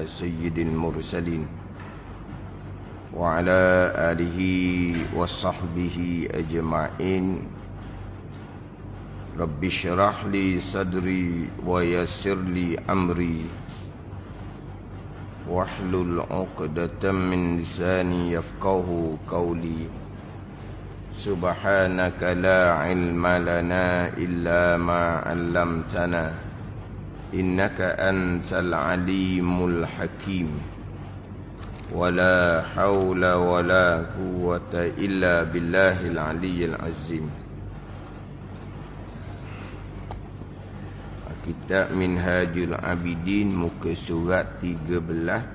سيد المرسلين وعلى آله وصحبه أجمعين رب اشرح لي صدري ويسر لي أمري واحلل عقدة من لساني يفقهوا قولي سبحانك لا علم لنا إلا ما علمتنا إنك أنت العليم الحكيم ولا حول ولا قوة إلا بالله العلي العظيم. Kitab Minhajul Abidin, muka surat 13,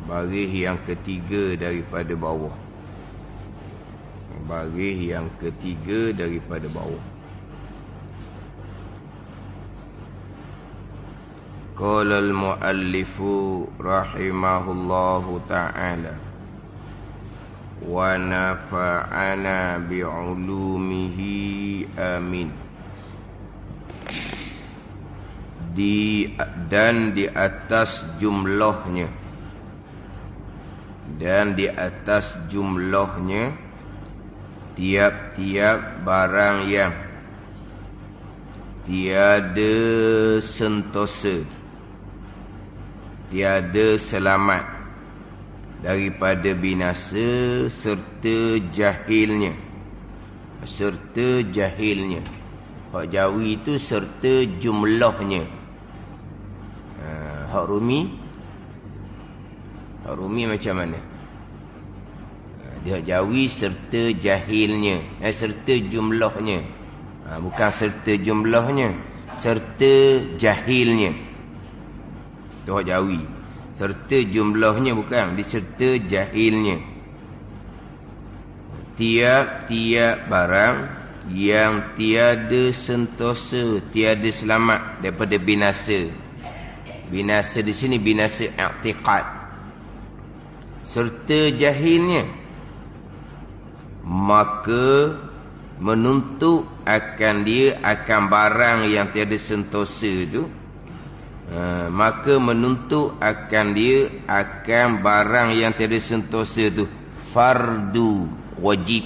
baris yang ketiga daripada bawah. Baris yang ketiga daripada bawah. Qala al-muallifu rahimahullahu ta'ala wa nafa'ana bi'ulumihi amin. Dan di atas jumlahnya, tiap-tiap barang yang tiada sentosa, tiada selamat daripada binasa serta jahilnya. Hak Jawi itu serta jumlahnya. Hak Rumi macam mana? Dia hak Jawi serta jahilnya, serta jumlahnya. Bukan serta jumlahnya, serta jahilnya. Itu hak Jawi. Serta jumlahnya bukan, diserta jahilnya. Tiap-tiap barang yang tiada sentosa, tiada selamat daripada binasa. Binasa di sini binasa i'tiqad. Serta jahilnya, maka menuntut akan dia akan barang yang tiada sentosa itu. Maka menuntut akan dia akan barang yang tiada sentosa itu fardu wajib.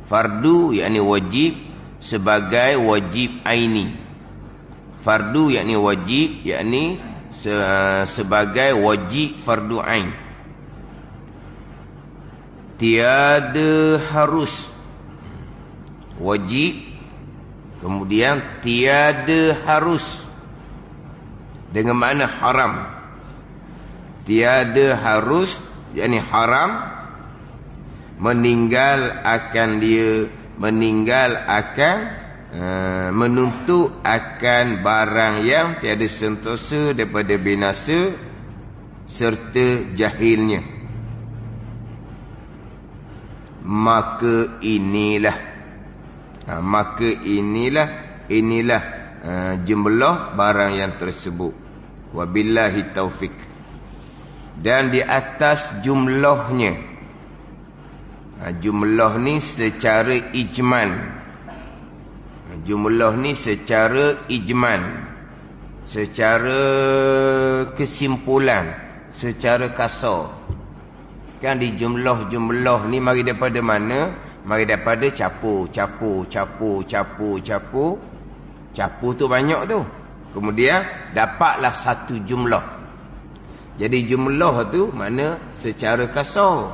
Fardu yakni wajib sebagai wajib aini. Fardu yakni wajib, yakni sebagai wajib fardu ain. Tiada harus, wajib, kemudian tiada harus dengan makna haram. Tiada harus yakni haram. Meninggal akan menuntut akan barang yang tiada sentosa daripada binasa serta jahilnya. Maka inilah jumlah barang yang tersebut. Wabillahi taufik. Dan di atas jumlahnya, jumlah ni secara ijman. Jumlah ni secara ijman, secara kesimpulan, secara kasar. Kan di jumlah ni mari daripada mana? Mari daripada capu. Capu tu banyak tu. Kemudian dapatlah satu jumlah. Jadi jumlah tu mana secara kasar.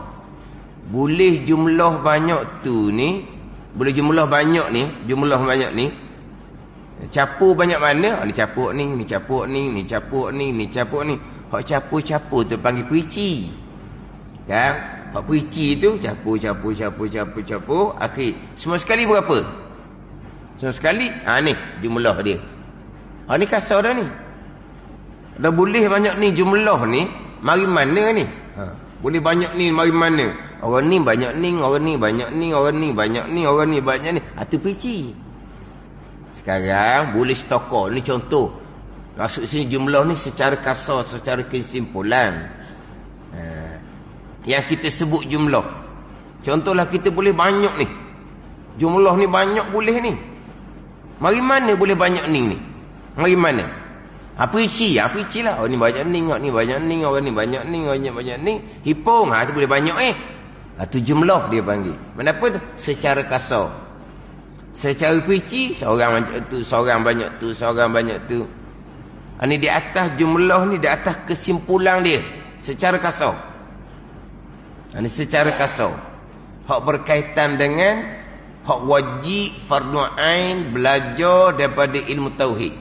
Boleh jumlah banyak tu ni, boleh jumlah banyak ni. Capu banyak mana? Ni capuk ni, ni capuk ni, ni capuk ni, ni capuk ni. Hak capu-capu tu panggil perici. Kan? Hak perici tu capu. Akhir semua sekali berapa? Semua sekali, ni jumlah dia. Ni kasar dah ni. Dah boleh banyak ni jumlah ni, mari mana ni? Boleh banyak ni, mari mana? Orang ni banyak ni, orang ni banyak ni, orang ni banyak ni, orang ni banyak ni. Itu perici. Sekarang boleh stokor. Ni contoh. Maksud sini jumlah ni secara kasar, secara kesimpulan. Yang kita sebut jumlah. Contohlah kita boleh banyak ni. Jumlah ni banyak boleh ni. Mari mana boleh banyak ni? Mari mana? Puisi lah. Oh ni banyak ni, ni banyak ni, orang ni banyak ni, orang banyak ni. Hipung, tu boleh banyak tu jumlah dia panggil. Kenapa tu? Secara kasar. Secara puisi, seorang banyak tu, seorang banyak tu, seorang banyak tu. Ini di atas jumlah ni, di atas kesimpulan dia. Secara kasar. Ini secara kasar. Hak berkaitan dengan hak wajib fardu ain belajar daripada ilmu tauhid.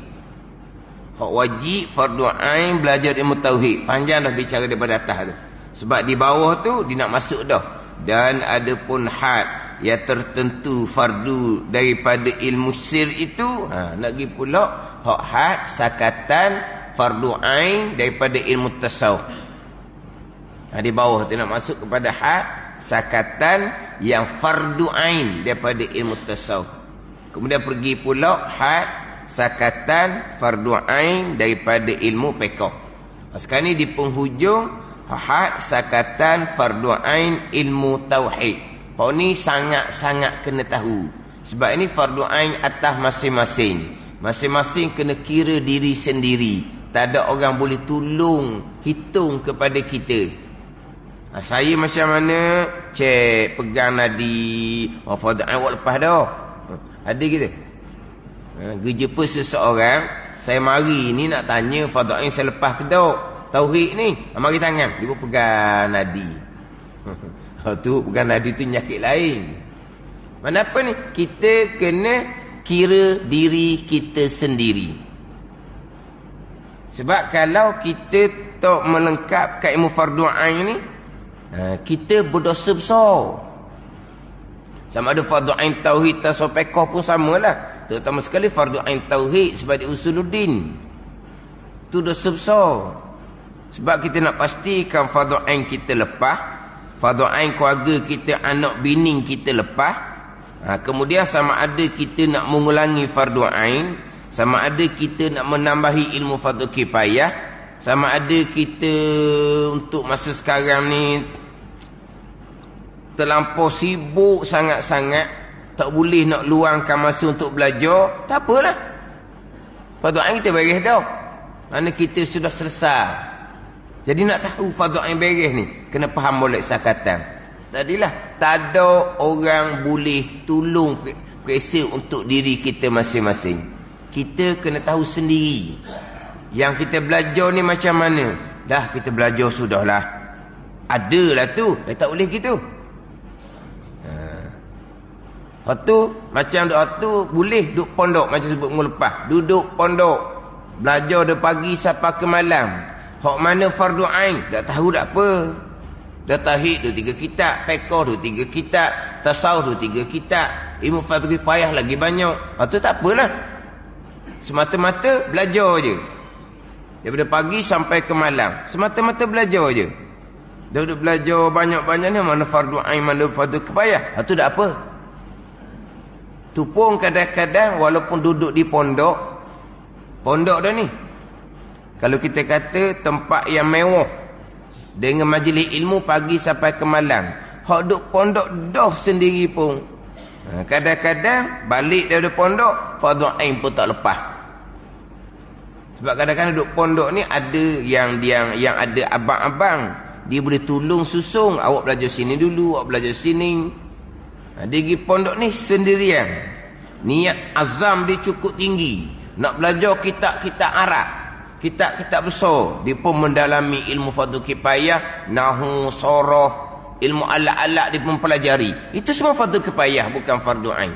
Hak wajib fardu ain belajar ilmu tauhid. Panjang dah bicara daripada atas tu. Sebab di bawah tu dia nak masuk dah. Dan ada pun had yang tertentu fardu daripada ilmu sir itu. Nak pergi pula hak had sakatan fardu ain daripada ilmu tasawuf. Di bawah tu nak masuk kepada had sakatan yang fardu ain daripada ilmu tasawuf. Kemudian pergi pula had sakatan fardu ain daripada ilmu fiqh. Sekarang ni di penghujung had sakatan fardu ain ilmu tauhid. Hak ni sangat-sangat kena tahu. Sebab ini fardu ain atas masing-masing. Masing-masing kena kira diri sendiri. Tak ada orang boleh tolong hitung kepada kita. Saya macam mana cek pegang nadi fardu ain awak lepas dah. Ada kita. Jumpa seseorang, saya mari ni nak tanya fardu ain saya lepas ke tak? Tauhid ni, mari tangan. Dia pun pegang nadi. Tu pegang nadi tu nyakit lain. Mana apa ni? Kita kena kira diri kita sendiri. Sebab kalau kita tak melengkapkan ilmu fardu ain ni, kita berdosa besar. Sama ada fardu ain tauhid tasawuf fiqh pun samalah. Terutama sekali fardu ain tauhid sebagai usuluddin. Tu dosa besar. Sebab kita nak pastikan fardu ain kita lepas, fardu ain keluarga kita, anak bini kita lepas. Kemudian sama ada kita nak mengulangi fardu ain, sama ada kita nak menambahi ilmu fardu kifayah, sama ada kita untuk masa sekarang ni terlampau sibuk sangat-sangat, tak boleh nak luangkan masa untuk belajar. Tak apalah, fardu ain kita beres dah. Mana kita sudah selesai. Jadi nak tahu fardu ain beres ni, kena faham molek sakatan. Tadilah, tak ada orang boleh tolong periksa untuk diri kita masing-masing. Kita kena tahu sendiri. Yang kita belajar ni macam mana? Dah kita belajar sudahlah. Adalah tu, dah tak boleh gitu. Tu macam tu boleh duduk pondok macam sebut minggu lepas. Duduk pondok, belajar dari pagi sampai ke malam. Hak mana fardu ain dah tahu tak apa. Dah tauhid 2-3 kitab, fiqh 2-3 kitab, tasawuf 2-3 kitab, ilmu fardu kifayah lagi banyak. Tu tak apalah. Semata-mata belajar je. Daripada pagi sampai ke malam, semata-mata belajar je. Dah duduk belajar banyak-banyak ni, mana fardu ain, mana fardu kifayah. Tu tak apa. Tu pun kadang-kadang walaupun duduk di pondok dah ni, kalau kita kata tempat yang mewah dengan majlis ilmu pagi sampai ke malam, hak duduk pondok dah sendiri pun kadang-kadang balik daripada pondok fardu ain pun tak lepas. Sebab kadang-kadang duduk pondok ni ada yang ada abang-abang, dia boleh tolong susung, awak belajar sini dulu, awak belajar sini. Dia pergi pondok ni sendirian. Niat azam dia cukup tinggi. Nak belajar kitab-kitab Arab, kitab-kitab besar. Dia pun mendalami ilmu fardu kifayah, nahwu, sarah, ilmu alat-alat dia pun pelajari. Itu semua fardu kifayah, bukan fardu ain.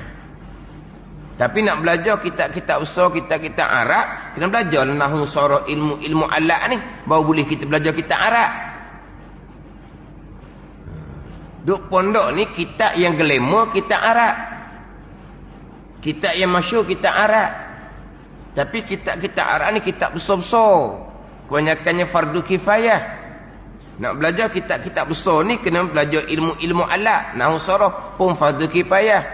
Tapi nak belajar kitab-kitab besar, kitab-kitab Arab, kena belajar nahwu, sarah, ilmu alat ni, baru boleh kita belajar kitab Arab. Duk pondok ni kitab yang glamour, kitab Arab. Kitab yang masyhur, kitab Arab. Tapi kitab-kitab Arab ni kitab besar-besar. Kebanyakannya fardu kifayah. Nak belajar kitab-kitab besar ni kena belajar ilmu alat. Nahwu sarah pun fardu kifayah.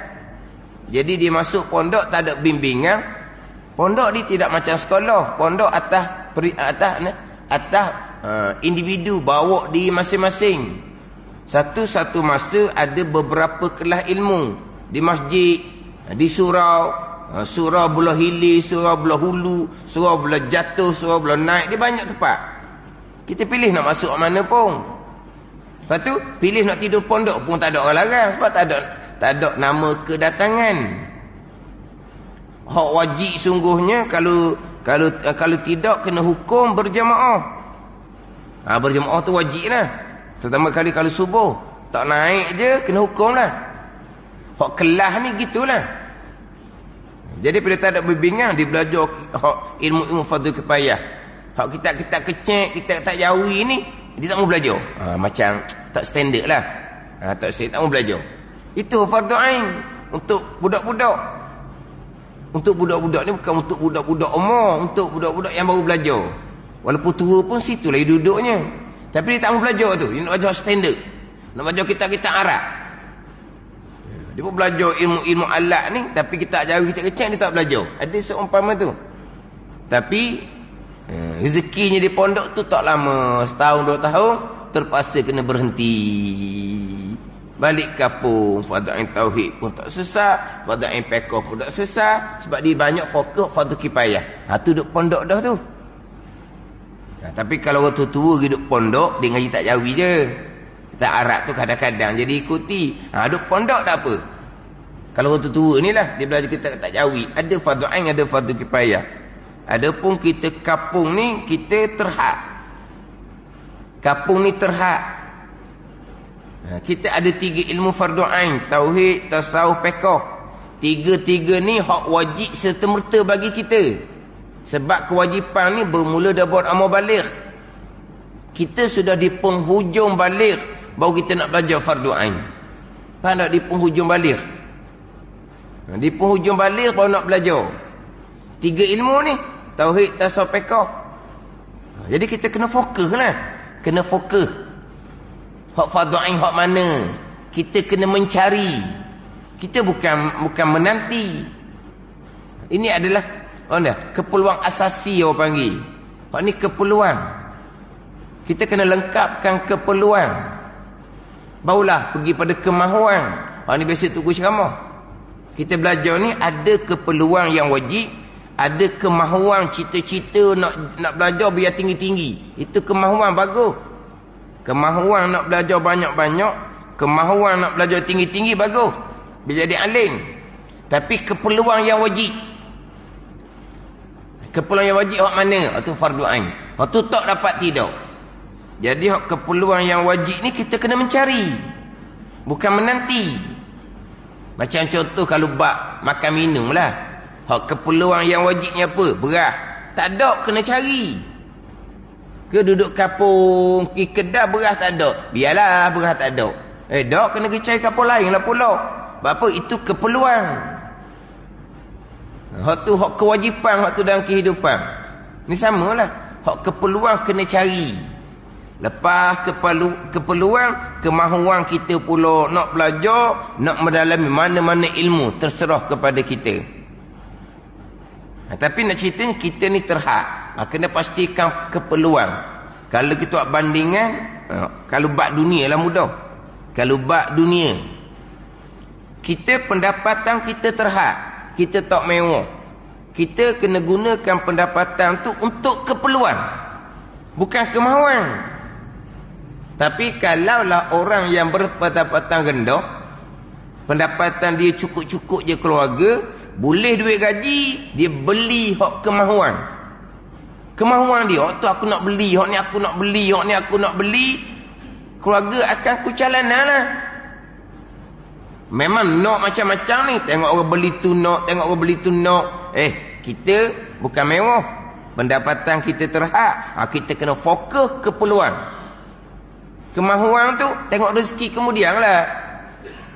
Jadi dia masuk pondok tak ada bimbingan. Pondok ni tidak macam sekolah. Pondok atas individu, bawa diri masing-masing. Satu-satu masa ada beberapa kelas ilmu. Di masjid, di surau, Surau belah hilir, surau belah hulu, surau belah jatuh, surau belah naik. Dia banyak tempat. Kita pilih nak masuk mana pun. Lepas tu, pilih nak tidur pondok pun tak ada orang larang. Sebab tak ada nama kedatangan. Hak wajib sungguhnya kalau tidak kena hukum berjamaah. Berjamaah tu wajib lah. Terutama kali kalau subuh. Tak naik je kena hukum lah. Hak kelas ni gitulah. Jadi bila tak ada bimbingan, dia belajar hak ilmu-ilmu fardu kifayah. Hak kita kecek, kita tak jawi ni, dia tak mau belajar. Macam tak standard lah. Tak mau belajar. Itu fardu ain untuk budak-budak. Untuk budak-budak ni bukan untuk budak-budak umur, untuk budak-budak yang baru belajar. Walaupun tua pun situlah dia duduknya. Tapi dia tak mau belajar tu. Dia nak belajar standard. Nak belajar kita Arab. Dia pun belajar ilmu-ilmu alat ni, tapi kita jauh kecil-kecil dia tak belajar. Ada seumpama tu. Tapi rezekinya di pondok tu tak lama, setahun 2 tahun terpaksa kena berhenti. Balik kampung, fardu ain tauhid pun tak sesat, fardu ain fiqh pun tak sesat, sebab dia banyak fokus fardu kifayah. Tu duduk pondok dah tu. Tapi kalau orang tua-tua duduk pondok, dia ngaji tak jawi je. Kita Arab tu kadang-kadang jadi ikuti. Duduk pondok tak apa. Kalau orang tua ni lah, dia belajar kita tak jawi. Ada fardu ain, ada fardu kifayah. Adapun kita kampung ni, kita terhad. Kampung ni terhad. Kita ada 3 ilmu fardu ain, tauhid, tasawuf, fiqh. 3 ni hak wajib serta-merta bagi kita. Sebab kewajipan ni bermula daripada amal baligh. Kita sudah di penghujung baligh baru kita nak belajar fardu ain. Faham tak? Di penghujung baligh. Di penghujung baligh baru nak belajar 3 ilmu ni, tauhid, tasawuf, fiqh. Jadi kita kena fokus lah. Kena fokus. Hak fardu ain hak mana? Kita kena mencari. Kita bukan menanti. Ini adalah keperluan asasi orang panggil. Hak ni keperluan. Kita kena lengkapkan keperluan. Barulah pergi pada kemahuan. Hak ni biasa tunggu ceramah. Kita belajar ni ada keperluan yang wajib, ada kemahuan cita-cita nak belajar biar tinggi-tinggi. Itu kemahuan bagus. Kemahuan nak belajar banyak-banyak, kemahuan nak belajar tinggi-tinggi bagus. Bila jadi alim. Tapi keperluan yang wajib. Keperluan yang wajib hak mana? Itu fardu ain. Hak tu tak dapat tidak. Jadi hak keperluan yang wajib ni kita kena mencari. Bukan menanti. Macam contoh kalau bab makan minum lah. Hak keperluan yang wajibnya apa? Beras. Tak ada, kena cari. Ke duduk kampung, pergi kedai beras tak ada. Biarlah beras tak ada. Dok kena pergi cari kampung lain lah pula. Sebab apa? Itu keperluan. Hak tu hak kewajipan, hak tu dalam kehidupan. Ni samalah. Hak keperluan kena cari. Lepas keperluan, kemahuan kita pula nak belajar, nak mendalami mana-mana ilmu, terserah kepada kita. Tapi nak ceritanya kita ni terhad. Kena pastikan keperluan. Kalau kita buat bandingan, kalau bab dunia lah mudah. Kalau bab dunia, kita pendapatan kita terhad, kita tak mewah. Kita kena gunakan pendapatan tu untuk keperluan, bukan kemahuan. Tapi kalaulah orang yang berpendapatan rendah, pendapatan dia cukup-cukup je keluarga, boleh duit gaji, dia beli hak kemahuan. Kemahuan dia, hak tu aku nak beli, hak ni aku nak beli, hak ni aku nak beli. Keluarga akan kucalanan lah. Memang nak macam-macam ni. Tengok orang beli tu nak, tengok orang beli tu nak. Kita bukan mewah. Pendapatan kita terhad. Kita kena fokus keperluan. Kemahuan tu, tengok rezeki kemudian lah.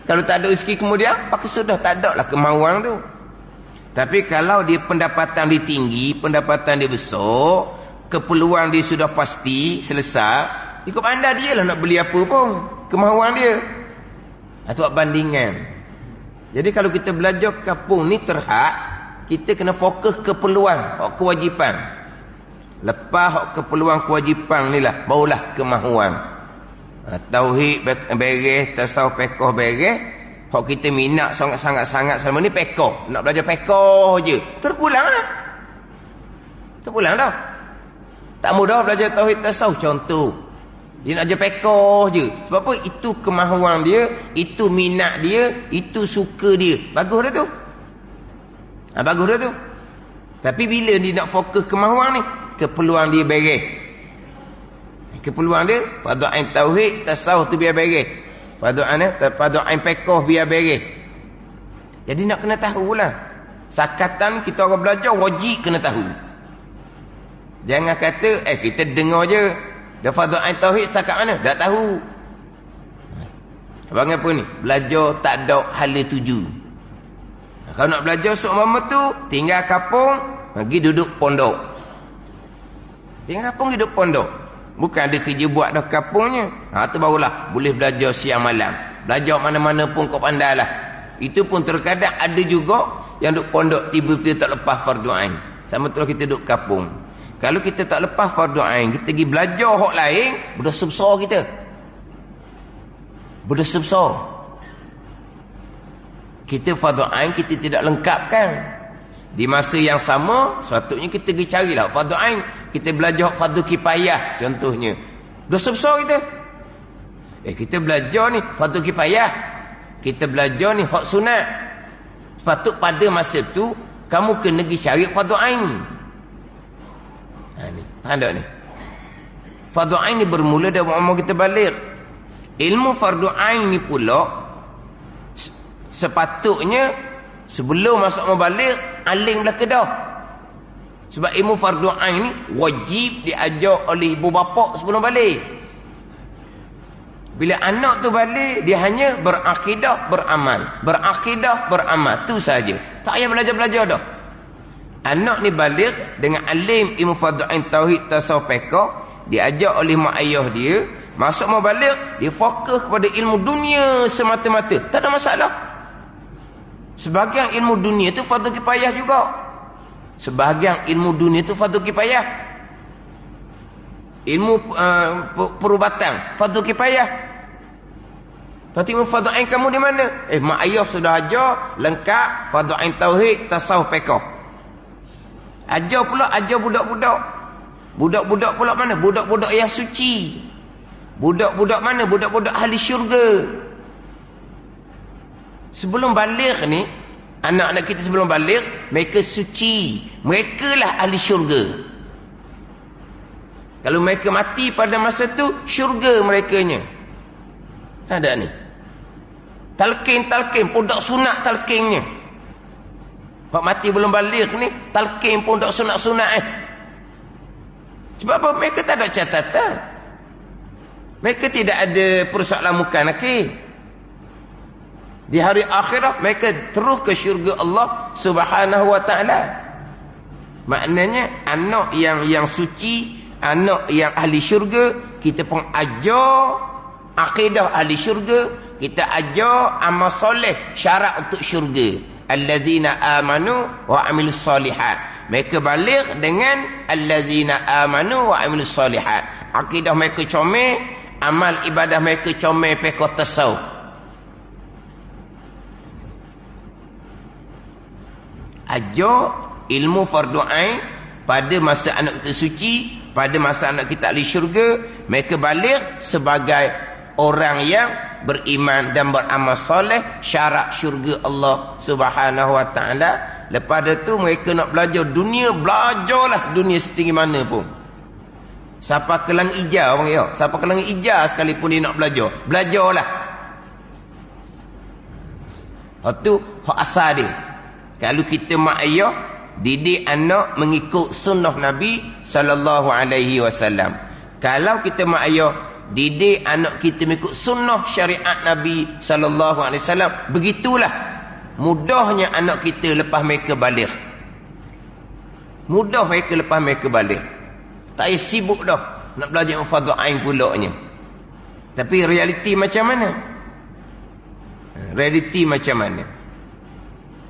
Kalau tak ada rezeki kemudian, pakai sudah tak ada lah kemahuan tu. Tapi kalau dia pendapatan dia tinggi, pendapatan dia besar, keperluan dia sudah pasti selesai, ikut pandai dia lah nak beli apa pun, kemahuan dia. Itu bandingan. Jadi kalau kita belajar kampung ni terhad, kita kena fokus keperluan, kewajipan. Lepas keperluan kewajipan ni lah, barulah kemahuan. Tauhid beres, tasawuf fiqh beres, Hak kita minat sangat-sangat selama ni pekoh. Nak belajar pekoh je. Terpulang lah. Terpulang dah. Tak mudah belajar tauhid tasawuf contoh. Dia nak ajar pekoh je. Sebab apa? Itu kemahuan dia, itu minat dia, itu suka dia. Bagus dah tu. Bagus dah tu. Tapi bila dia nak fokus kemahuan ni, keperluan dia beres. Keperluan dia, fardu ain tauhid tasawuf tu biar beres. Fardu ain pekoh biar beres. Jadi nak kena tahulah. Sakatan kita orang belajar wajib kena tahu. Jangan kata kita dengar je. Dah fardu ain tauhid setakat mana? Tak tahu. Abang apa ni? Belajar tak ada hala tuju. Kalau nak belajar seumpama tu, tinggal kampung, pergi duduk pondok. Tinggal kampung duduk pondok. Bukan ada kerja buat dah kampungnya. Tu barulah boleh belajar siang malam. Belajar mana-mana pun kau pandai lah. Itu pun terkadang ada juga yang duduk pondok tiba-tiba tak lepas fardu ain. Sama terus kita duduk kampung. Kalau kita tak lepas fardu ain, kita pergi belajar hak lain, berdosa besar kita. Berdosa besar. Kita fardu ain kita tidak lengkapkan. Di masa yang sama, sepatutnya kita pergi carilah fardu ain. Kita belajar fardu kifayah contohnya. Dosa besar kita. Kita belajar ni fardu kifayah. Kita belajar ni hak sunat. Sepatut pada masa tu kamu kena pergi cari fardu ain. Ni, faham tak ni? Fardu ain ni bermula dari umur kita balik. Ilmu fardu ain ni pula sepatutnya sebelum masuk membalik aling belah kedah. Sebab ilmu fardu ain ni wajib diajar oleh ibu bapa sebelum balik. Bila anak tu balik, dia hanya berakidah, beramal. Berakidah, beramal. Tu saja. Tak payah belajar-belajar dah. Anak ni balik dengan alim ilmu fardu ain tauhid tasawuf fiqh, diajar oleh mak ayah dia, masuk mau balik, dia fokus kepada ilmu dunia semata-mata. Tak ada masalah. Sebahagian ilmu dunia tu fardu kifayah juga. Sebahagian ilmu dunia tu fardu kifayah. Ilmu perubatan fardu kifayah. Berarti ilmu fardu ain kamu di mana? Mak ayah sudah ajar lengkap fardu ain tauhid tasawuf fiqh. Ajar pula ajar budak-budak. Budak-budak pula mana? Budak-budak yang suci. Budak-budak mana? Budak-budak ahli syurga. Sebelum balik ni, anak-anak kita sebelum balik, mereka suci. Mereka lah ahli syurga. Kalau mereka mati pada masa tu, syurga merekanya. Ada ni. Talqin, budak sunat talqinnya. Pak mati belum balik ni, talqin pun budak sunat-sunat Sebab apa? Mereka tak ada catatan. Mereka tidak ada persoalan muka nakir. Di hari akhirah mereka terus ke syurga Allah Subhanahu wa taala. Maknanya anak yang suci, anak yang ahli syurga, kita pun ajar akidah ahli syurga, kita ajar amal soleh syarat untuk syurga. Allazina amanu wa amilus solihat. Mereka balik dengan allazina amanu wa amilus solihat. Akidah mereka comel, amal ibadah mereka comel fiqh tasawuf. Ajar ilmu fardu ain pada masa anak kita suci, pada masa anak kita ahli syurga, mereka balik sebagai orang yang beriman dan beramal soleh, syarat syurga Allah Subhanahu wa taala. Lepas itu mereka nak belajar dunia, belajarlah dunia setinggi mana pun. Siapa kelang ijaz orang ya, siapa kelang ijaz sekalipun dia nak belajar, belajarlah. Itu hak asal dia. Kalau kita mak ayah didik anak mengikut sunnah Nabi sallallahu alaihi wasallam. Kalau kita mak ayah didik anak kita mengikut sunnah syariat Nabi sallallahu alaihi wasallam, begitulah mudahnya anak kita lepas mereka balik. Mudah mereka lepas mereka balik. Tak payah sibuk dah nak belajar fardu ain pulaknya. Tapi realiti macam mana? Realiti macam mana?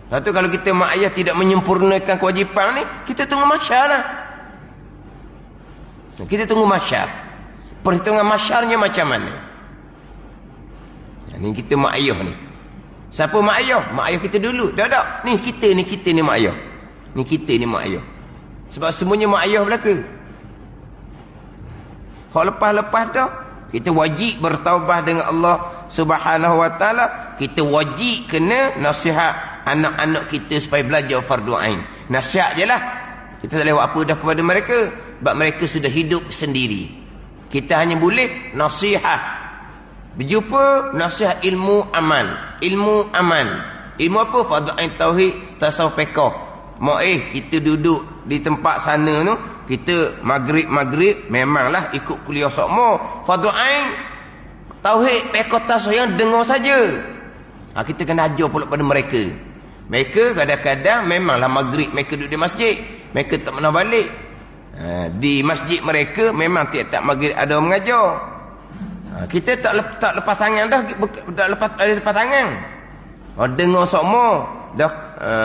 Lepas tu kalau kita mak ayah tidak menyempurnakan kewajipan ni, kita tunggu masyar lah. Kita tunggu masyar. Perhitungan masyarnya macam mana? Ini kita mak ayah ni. Siapa mak ayah? Mak ayah kita dulu. Tak. Ni kita ni mak ayah. Ni kita ni mak ayah. Sebab semuanya mak ayah belaka. Hak lepas-lepas dah, kita wajib bertaubat dengan Allah Subhanahu wa taala. Kita wajib kena nasihat anak-anak kita supaya belajar fardu ain. Nasihat je lah. Kita tak boleh buat apa dah kepada mereka. Sebab mereka sudah hidup sendiri. Kita hanya boleh nasihat. Berjumpa nasihat ilmu amal. Ilmu amal. Ilmu apa? Fardu ain, tauhid, tasawuf, fiqh. Kita duduk di tempat sana tu, kita maghrib memanglah ikut kuliah sokmo. Fardu ain, tauhid, fiqh, tasawuf yang dengar saja. Kita kena ajar pula pada mereka. Mereka kadang-kadang memanglah maghrib mereka duduk di masjid, mereka tak pernah balik. Di masjid mereka memang tiap-tiap maghrib ada orang mengajar. Kita tak lepas tangan dah, tak lepas tangan. Dengar sokmo dah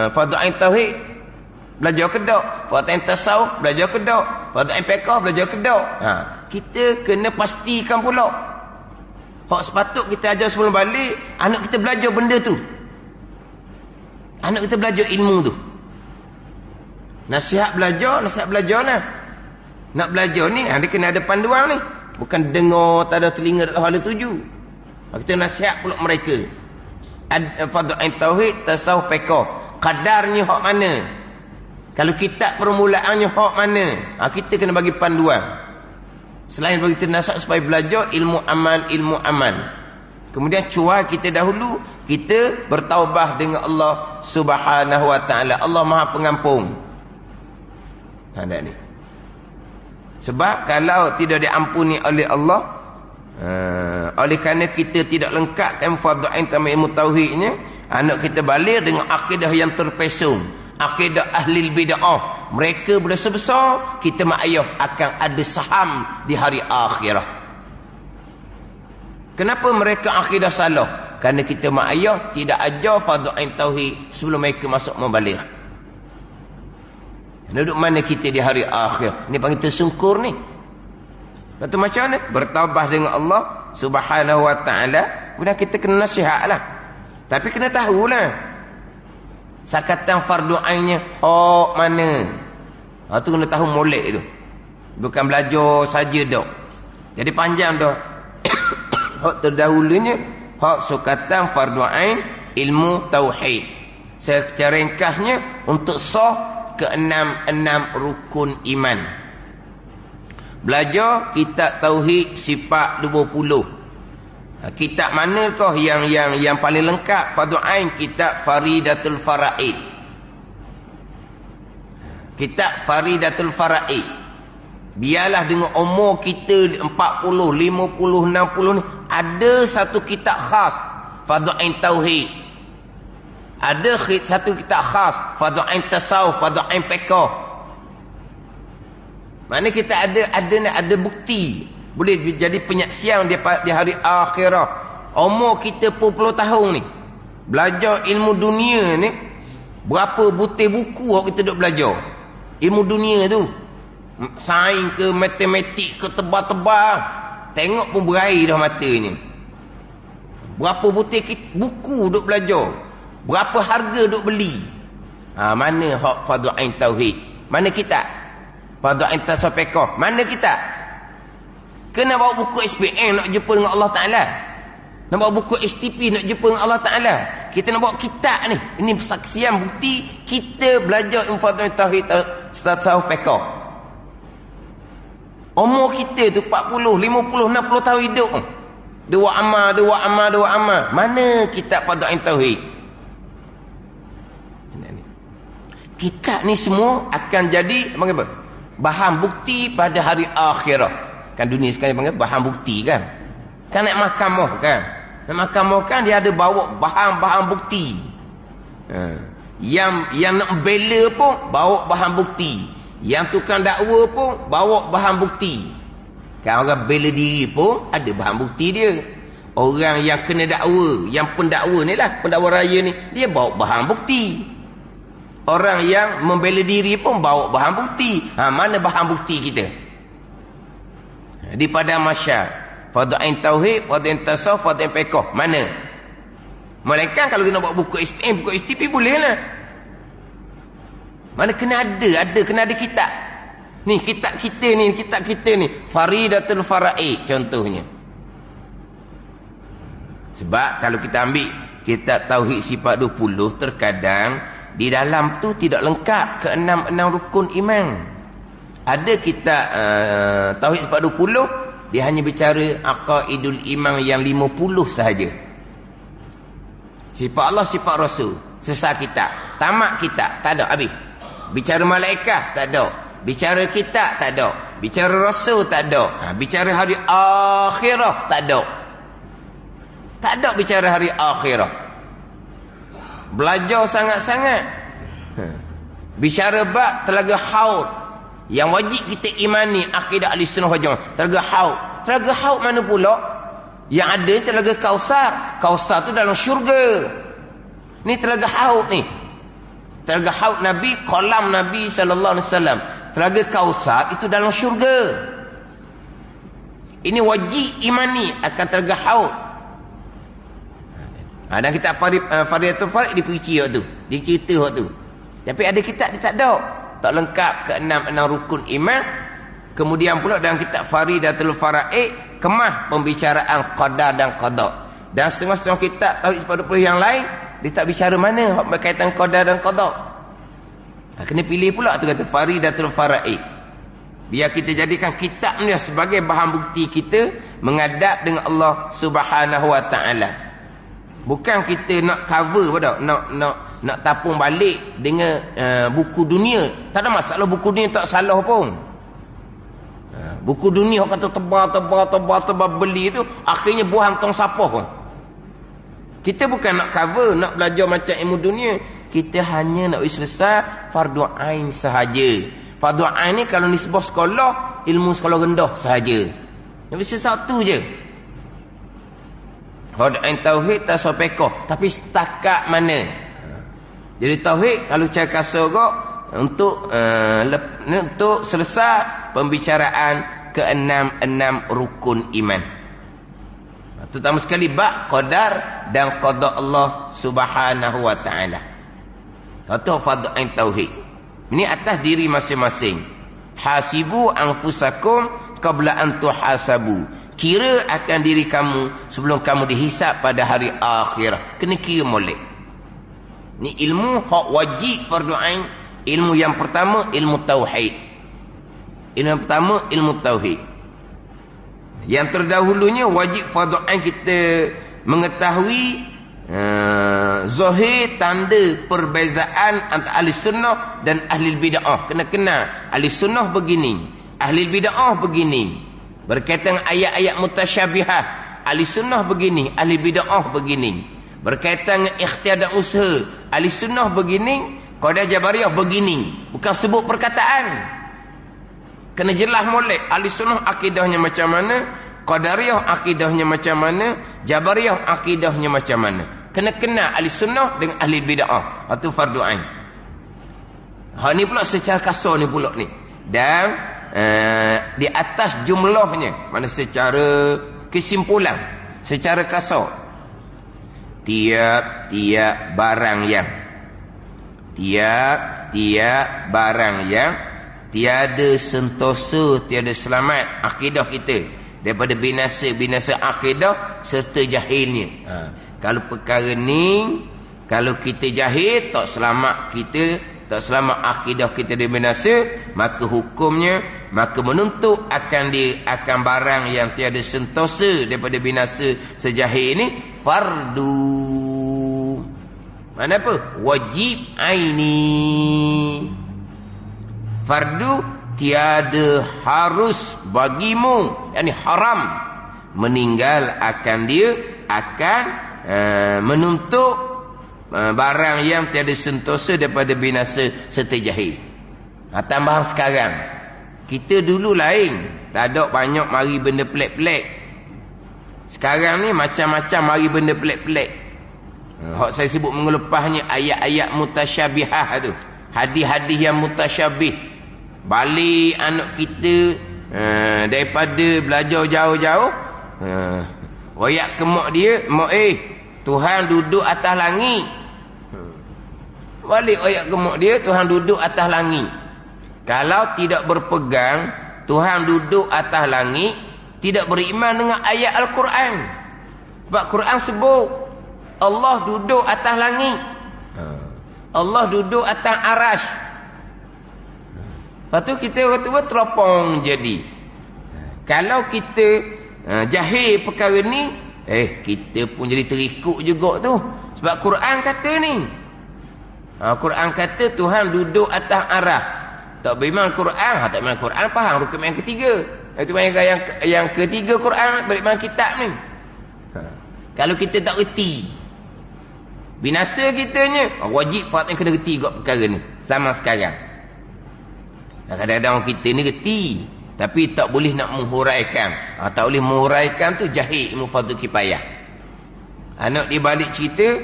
fardu ain tauhid belajar ke tak? Fardu ain tasawuf belajar ke tak? Fardu ain fiqh belajar ke tak? Kita kena pastikan pula. Hak sepatut kita ajar sebelum balik, anak kita belajar benda tu. Anak kita belajar ilmu tu. Nasihat belajar lah. Nak belajar ni, dia kena ada panduan ni. Bukan dengar, tak ada telinga, tak ada hala tuju. Kita nasihat pula mereka. Fardu ain tauhid, tasawuf, fiqh. Kadarnya hak mana? Kalau kitab permulaannya hak mana? Kita kena bagi panduan. Selain bagi kita nasihat supaya belajar ilmu amal. Kemudian cuai kita dahulu, kita bertaubah dengan Allah Subhanahu wa taala. Allah Maha Pengampun. Ada ni. Sebab kalau tidak diampuni oleh Allah, oleh kerana kita tidak lengkapkan fardu ain tambah ilmu tauhidnya, anak kita balik dengan akidah yang terpesong, akidah ahli bid'ah. Mereka bila sebesar, kita mak ayah akan ada saham di hari akhirah. Kenapa mereka akidah salah? Kerana kita mak ayah tidak ajar fardu ain tauhid sebelum mereka masuk membalik. Duduk mana kita di hari akhir? Ini panggil tersungkur ni. Kata macam mana? Bertaubat dengan Allah Subhanahu wa ta'ala. Kemudian kita kena nasihat lah. Tapi kena tahulah sakatan fardu ainnya mana. Tu kena tahu molek tu. Bukan belajar saja dah. Jadi panjang dah. Hak terdahulunya hak sakatan fardu ain ilmu tauhid. Secara ringkasnya untuk sah keenam rukun iman. Belajar kitab tauhid sifat 20. Kitab manakah yang paling lengkap? Fardu ain kitab Faridatul Faraid. Kitab Faridatul Faraid. Biarlah dengan umur kita 40, 50, 60 ni, ada satu kitab khas fardu ain tauhid. Ada satu kitab khas fardu ain tasawuf, fardu ain fiqh. Mana kita ada bukti boleh jadi penyaksian di hari akhirah. Umur kita puluh tahun ni belajar ilmu dunia ni, berapa butir buku kita duk belajar ilmu dunia tu, sains ke matematik ke tebal-tebal, tengok pun berair dah matanya. Berapa butir buku duk belajar, berapa harga duk beli. Mana hak fardu ain tauhid? Mana kitab? Fardu ain tasawuf fiqh. Mana kitab? Kena bawa buku SPM nak jumpa dengan Allah Taala. Nak bawa buku STP nak jumpa dengan Allah Taala. Kita nak bawa kitab ni. Ini persaksian bukti kita belajar fardu ain tauhid tasawuf fiqh. Umur kita tu 40, 50, 60 tahun hidup. Dua amal. Mana kitab fardu ain tauhid? Kitab ni semua akan jadi apa? Bahan bukti pada hari akhirat. Kan dunia sekarang panggil bahan bukti kan? Kan nak mahkamah kan? Nak mahkamah kan dia ada bawa bahan-bahan bukti. Yang nak bela pun bawa bahan bukti. Yang tukang dakwa pun bawa bahan bukti. Kan orang bela diri pun ada bahan bukti dia. Orang yang kena dakwa, yang pendakwa ni lah, pendakwa raya ni, dia bawa bahan bukti. Orang yang membela diri pun bawa bahan bukti. Mana bahan bukti kita? Di padang mahsyar. Fardu ain tauhid, fardu ain tasawuf, fardu ain fiqh. Mana? Melainkan kalau nak buat buku SPM, buku STP boleh lah. Mana kena ada kitab. Ni kitab kita ni. Faridatul Fara'i contohnya. Sebab kalau kita ambil kitab Tauhid Sifat 20, terkadang di dalam tu tidak lengkap ke-6 rukun iman. Ada kitab Tauhid Sifat 20, dia hanya bicara aqaidul iman yang 50 sahaja. Sifat Allah, sifat Rasul, selesai kitab. Tamat kitab, tak ada, habis. Bicara malaikat, tak ada. Bicara kitab, tak ada. Bicara Rasul, tak ada. Bicara hari akhirah, tak ada. Tak ada bicara hari akhirah. Belajar sangat-sangat. Bicara bab Telaga Haud, yang wajib kita imani akidah Ahlussunnah wal Jamaah. Telaga Haud. Telaga Haud mana pula? Yang ada Telaga Kausar. Kausar tu dalam syurga. Ni Telaga Haud ni. Telaga Haud Nabi, kolam Nabi sallallahu alaihi wasallam. Telaga Kausar itu dalam syurga. Ini wajib imani akan Telaga Haud. Dan kitab Faridatul Fara'i diperinci waktu tu. Dia cerita waktu tu. Tapi ada kitab dia tak ada. Tak lengkap ke-6 rukun iman. Kemudian pula dalam kitab Faridatul Fara'i kemah pembicaraan qadar dan qada. Dan setengah-setengah kitab Tauhid Sifat 20 yang lain dia tak bicara mana berkaitan qadar dan qada. Kena pilih pula tu kata Faridatul Fara'i. Biar kita jadikan kitab ni sebagai bahan bukti kita menghadap dengan Allah Subhanahu wa taala. Bukan kita nak cover pada nak tapung balik dengan buku dunia. Tak ada masalah buku dunia, tak salah pun. Buku dunia kata tebal beli tu akhirnya buang tong sampah pun. Kita bukan nak cover, nak belajar macam ilmu dunia. Kita hanya nak selesai fardu ain sahaja. Fardu ain ni kalau nisbah sekolah, ilmu sekolah rendah sahaja. Yang bisa satu je. Fardu ain tauhid tak sampai kau, tapi setakat mana? Jadi tauhid kalau cara kasar kau untuk selesai pembicaraan ke-6 rukun iman. Terutama sekali bab qadar dan qada Allah Subhanahu wa taala. Atau fardu ain tauhid. Ini atas diri masing-masing. Hasibu anfusakum qabla an tuhasabu. Kira akan diri kamu sebelum kamu dihisap pada hari akhir. Kena kira molek. Ni ilmu hak wajib fardu ain. Ilmu yang pertama ilmu tauhid. Ilmu yang pertama ilmu tauhid. Yang terdahulunya wajib fardu ain kita mengetahui zahir tanda perbezaan antara ahli sunnah dan ahli bid'ah. Kena kenal ahli sunnah begini, ahli bid'ah begini. Berkaitan ayat-ayat mutasyabihat, ahli sunnah begini, ahli bid'ah begini. Berkaitan dengan ikhtiar dan usaha, ahli sunnah begini, Qadariyah Jabariyah begini. Bukan sebut perkataan. Kena jelas molek ahli sunnah akidahnya macam mana, Qadariyah akidahnya macam mana, Jabariyah akidahnya macam mana. Kena kenal ahli sunnah dengan ahli bid'ah. Itu fardu ain. Hal ni pula secara kasar ni pula ni. Dan di atas jumlahnya, mana secara kesimpulan, secara kasar, tiap-tiap barang yang tiada sentosa, tiada selamat akidah kita daripada binasa akidah serta jahilnya. Kalau perkara ni, kalau kita jahil, tak selamat kita, tak selamat akidah kita dari binasa, maka hukumnya, maka menuntut akan barang yang tiada sentosa daripada binasa sejahil ini fardu. Mana apa? Wajib aini. Fardu tiada harus bagimu, yakni haram meninggal akan dia akan menuntut barang yang tiada sentosa daripada binasa serta jahil. Tambahan sekarang, kita dulu lain, tak ada banyak mari benda pelik-pelik. Sekarang ni macam-macam mari benda pelik-pelik. Hak saya sebut mengelepasnya ayat-ayat mutasyabihah tu, hadis-hadis yang mutasyabih. Balik anak kita daripada belajar jauh-jauh, wayak ke mak dia, mak Tuhan duduk atas langit. Balik ayat gemuk dia, Tuhan duduk atas langit. Kalau tidak berpegang Tuhan duduk atas langit, tidak beriman dengan ayat Al-Quran. Sebab Quran sebut Allah duduk atas langit, Allah duduk atas arash. Lepas tu kita kata teropong jadi. Kalau kita jahil perkara ni, kita pun jadi terikut juga tu. Sebab Quran kata ni, Quran kata Tuhan duduk atas arah. Tak beriman Quran, tak beriman Quran faham rukun yang ketiga. Itu yang ketiga Quran beriman kitab ni. Kalau kita tak reti, binasa kitanya. Wajib Fatih kena reti kat perkara ni. Sama sekarang. Kadang-kadang orang kita ni reti, tapi tak boleh nak menghuraikan. Tak boleh menghuraikan tu jahil ilmu fardhu kifayah. Anak dia balik cerita,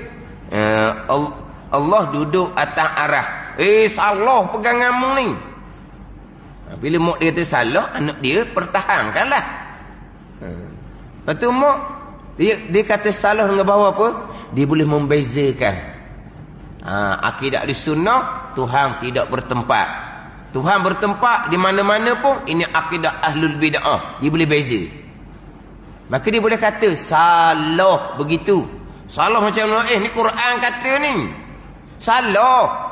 Allah duduk atas arah. Salah peganganmu ni. Bila mak dia kata salah, anak dia pertahankanlah. Lepas tu mak dia kata salah dengan bahawa apa? Dia boleh membezakan. Akidah Ahlussunnah, Tuhan tidak bertempat. Tuhan bertempat di mana-mana pun, ini akidah Ahlul Bid'ah. Dia boleh beza. Maka dia boleh kata salah begitu. Salah macam mana? Ni Quran kata ni. Salah.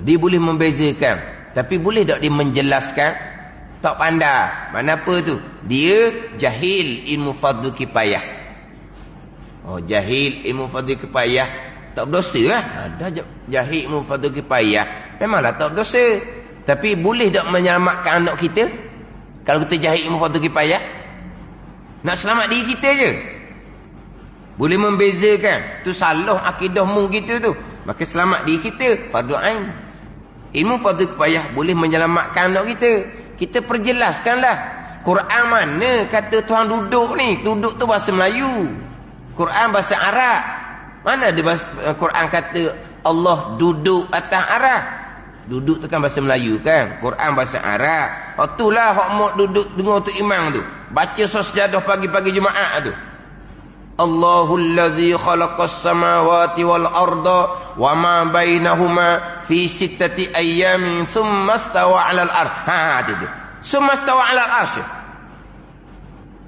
Dia boleh membezakan. Tapi boleh tak dia menjelaskan? Tak pandai. Mana apa tu? Dia jahil ilmu fardhu kifayah. Jahil ilmu fardhu kifayah tak berdosa lah. Ada jahil ilmu fardhu kifayah, memanglah tak berdosa. Tapi boleh tak menyelamatkan anak kita? Kalau kita jahil ilmu fardhu kifayah, nak selamat diri kita je. Boleh membezakan. Tu salah akidahmu gitu tu. Maka selamat diri kita, fardu ain. Ilmu fardhu kifayah boleh menyelamatkan anak kita. Kita perjelaskanlah. Quran mana kata Tuhan duduk ni? Duduk tu bahasa Melayu. Quran bahasa Arab. Mana ada Quran kata Allah duduk atas arah? Duduk tu kan bahasa Melayu kan? Quran bahasa Arab. Itulah hak mak duduk dengar tu imam tu. Baca sajadah pagi-pagi Jumaat tu. Allahul ladzi khalaqas samawati wal arda wa ma bainahuma fi sittati ayyamin thumma stawa 'alal arsh. Itu. Thumma stawa 'alal arsh.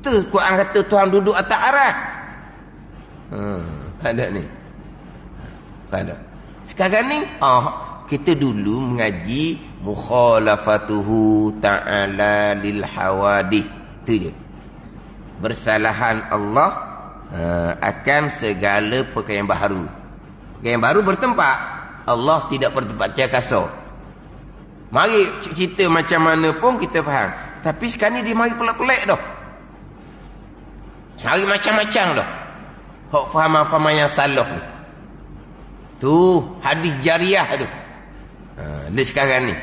Tu Quran kata Tuhan duduk atas arah. Ada ni. Ada. Sekarang ni kita dulu mengaji mukhalafatuhu ta'ala lil hawadith. Tu je. Bersalahan Allah akan segala perkara yang baru. Perkara yang baru bertempat. Allah tidak bertempat secara kasar. Mari cerita macam mana pun kita faham. Tapi sekarang ni dia mari pelik-pelik dah. Mari macam-macam dah. Hak fahaman-fahaman yang salah ni. Tu hadis jariah tu. Dia sekarang ni.